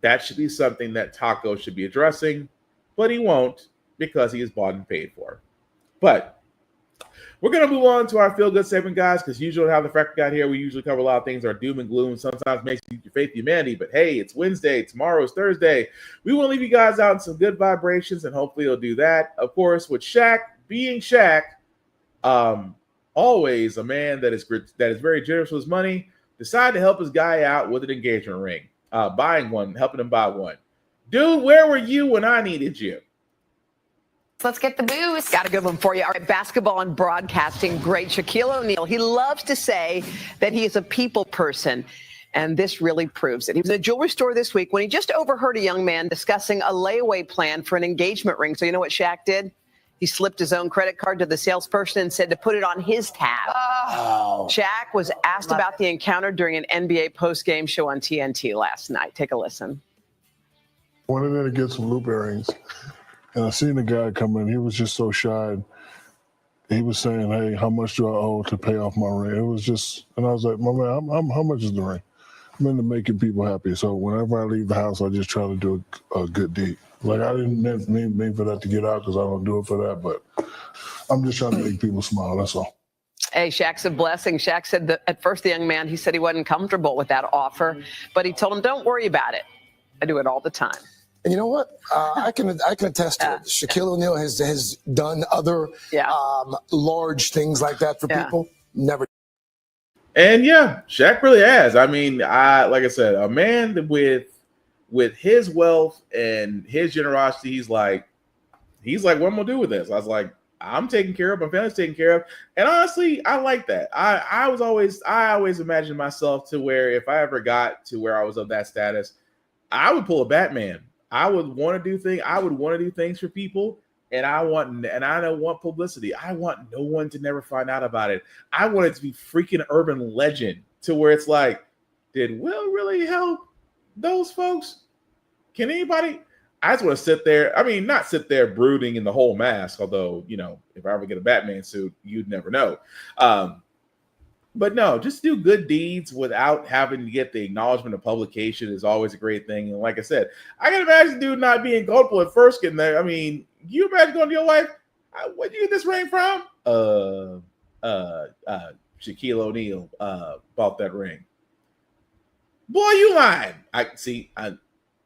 that should be something that Taco should be addressing, but he won't because he is bought and paid for. But we're going to move on to our feel-good segment, guys, because usually how the Frack got here, we usually cover a lot of things that are doom and gloom. Sometimes makes you your faith in humanity, but hey, it's Wednesday. Tomorrow's Thursday. We will leave you guys out in some good vibrations, and hopefully you'll do that. Of course, with Shaq being Shaq, always a man that is very generous with his money, decided to help his guy out with an engagement ring, buying one, helping him buy one. Dude, where were you when I needed you? Let's get the booze. Got a good one for you. All right, basketball and broadcasting great Shaquille O'Neal. He loves to say that he is a people person, and this really proves it. He was in a jewelry store this week when he just overheard a young man discussing a layaway plan for an engagement ring. So you know what Shaq did? He slipped his own credit card to the salesperson and said to put it on his tab. Oh. Shaq was asked about the encounter during an NBA postgame show on TNT last night. Take a listen. Went in there to get some loop earrings. And I seen the guy come in. He was just so shy. He was saying, "Hey, how much do I owe to pay off my ring?" It was just, and I was like, "My man, how much is the ring?" I'm into making people happy. So whenever I leave the house, I just try to do a good deed. Like I didn't mean for that to get out because I don't do it for that, but I'm just trying to make people smile. That's all. Hey, Shaq's a blessing. Shaq said that at first the young man, he said he wasn't comfortable with that offer, but he told him, "Don't worry about it. I do it all the time." And you know what? I can attest to it. Shaquille O'Neal has done other large things like that for people. Never. And yeah, Shaq really has. I mean, like I said, a man with his wealth and his generosity, he's like, what am I gonna do with this? I was like, I'm taken care of, my family's taken care of. And honestly, I like that. I always imagined myself to where if I ever got to where I was of that status, I would pull a Batman. I would want to do things. I would want to do things for people, and I don't want publicity. I want no one to never find out about it. I want it to be freaking urban legend to where it's like, did Will really help those folks? Can anybody? I just want to sit there. I mean, not sit there brooding in the whole mask. Although, you know, if I ever get a Batman suit, you'd never know. But no, just do good deeds without having to get the acknowledgement of publication is always a great thing. And like I said, I can imagine dude not being gullible at first getting there. I mean, you imagine going to your wife, where'd you get this ring from? Shaquille O'Neal bought that ring. Boy, you lying.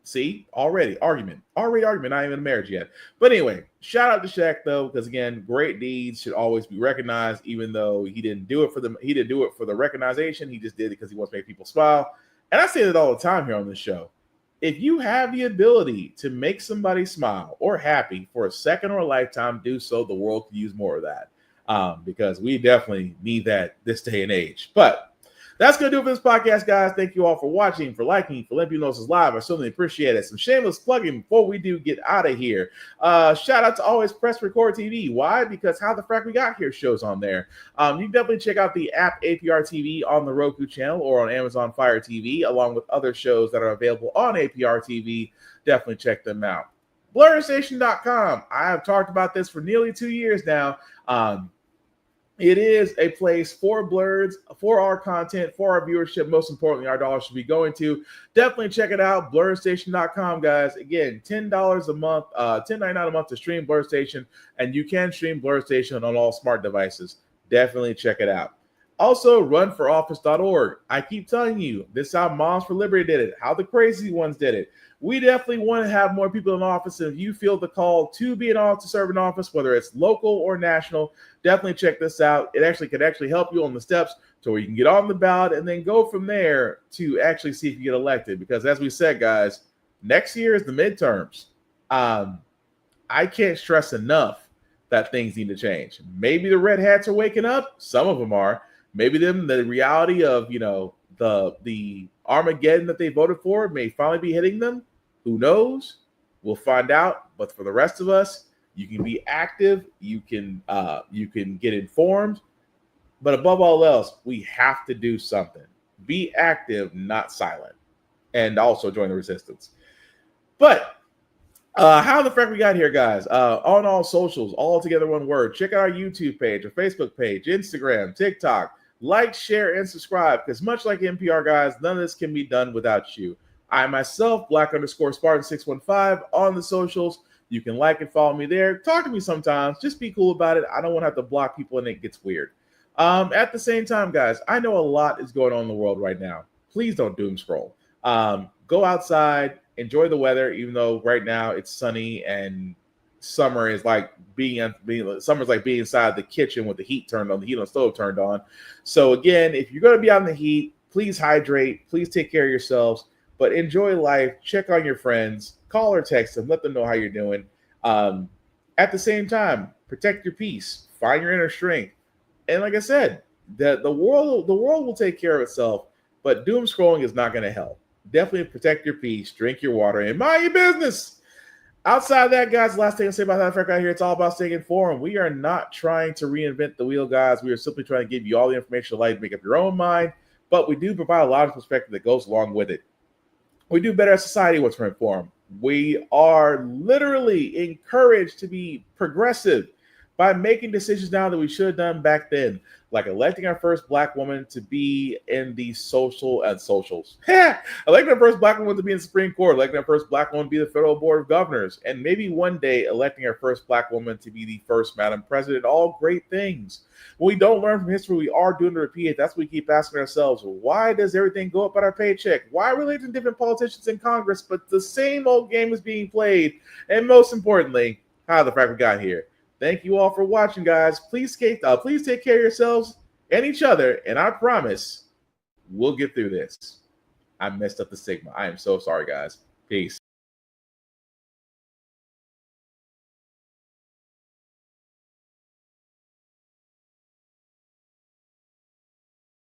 See, already argument, not even a marriage yet. But anyway, shout out to Shaq though, because again, great deeds should always be recognized, even though he didn't do it for the recognition. He just did it because he wants to make people smile. And I say that all the time here on this show. If you have the ability to make somebody smile or happy for a second or a lifetime, do so. The world could use more of that because we definitely need that this day and age. But that's going to do it for this podcast, guys. Thank you all for watching, for liking, for letting people know this is live. I certainly appreciate it. Some shameless plugging before we do get out of here. Shout out to Always Press Record TV. Why? Because How the Frack We Got Here shows on there. You can definitely check out the app APR TV on the Roku channel or on Amazon Fire TV, along with other shows that are available on APR TV. Definitely check them out. BlurStation.com. I have talked about this for nearly 2 years now. It is a place for Blurs, for our content, for our viewership. Most importantly, our dollars should be going to. Definitely check it out, BlurStation.com, guys. Again, $10 a month, $10.99 a month to stream Blur Station, and you can stream Blur Station on all smart devices. Definitely check it out. Also, runforoffice.org. I keep telling you, this is how Moms for Liberty did it, how the crazy ones did it. We definitely want to have more people in office. And if you feel the call to be to serve in office, whether it's local or national, definitely check this out. It could actually help you on the steps to where you can get on the ballot and then go from there to actually see if you get elected. Because as we said, guys, next year is the midterms. I can't stress enough that things need to change. Maybe the red hats are waking up. Some of them are. Maybe the reality of, the Armageddon that they voted for may finally be hitting them. Who knows? We'll find out. But for the rest of us, you can be active. You can get informed. But above all else, we have to do something. Be active, not silent. and also join the resistance. But how the frick we got here, guys? On all socials, all together one word. Check out our YouTube page, our Facebook page, Instagram, TikTok. Like, share, and subscribe, because much like NPR, guys, none of this can be done without you. I myself, Black_Spartan615 on the socials. You can like and follow me there. Talk to me sometimes. Just be cool about it. I don't want to have to block people and it gets weird. At the same time, guys, I know a lot is going on in the world right now. Please don't doom scroll. Go outside, enjoy the weather, even though right now it's sunny and summer is like summer's like being inside the kitchen with the heat turned on, the heat on the stove turned on. So again, if you're going to be out in the heat, please hydrate, please take care of yourselves, but enjoy life. Check on your friends, call or text them, let them know how you're doing. At the same time, protect your peace, find your inner strength. And like I said, the world will take care of itself, but doom scrolling is not going to help. Definitely protect your peace, drink your water, and mind your business. Outside of that, guys, the last thing I'll say about that Frack out here, it's all about staying informed. We are not trying to reinvent the wheel, guys. We are simply trying to give you all the information you'd like to make up your own mind, but we do provide a lot of perspective that goes along with it. We do better as society once we're informed. We are literally encouraged to be progressive by making decisions now that we should have done back then, like electing our first Black woman to be in the socials. Electing our first Black woman to be in the Supreme Court, electing our first Black woman to be the Federal Board of Governors, and maybe one day electing our first Black woman to be the first Madam President. All great things. When we don't learn from history, we are doomed to repeat it. That's what we keep asking ourselves. Why does everything go up at our paycheck? Why are we electing different politicians in Congress, but the same old game is being played? And most importantly, how the Frack we got here. Thank you all for watching, guys. Please take care of yourselves and each other, and I promise we'll get through this. I messed up the Sigma. I am so sorry, guys. Peace.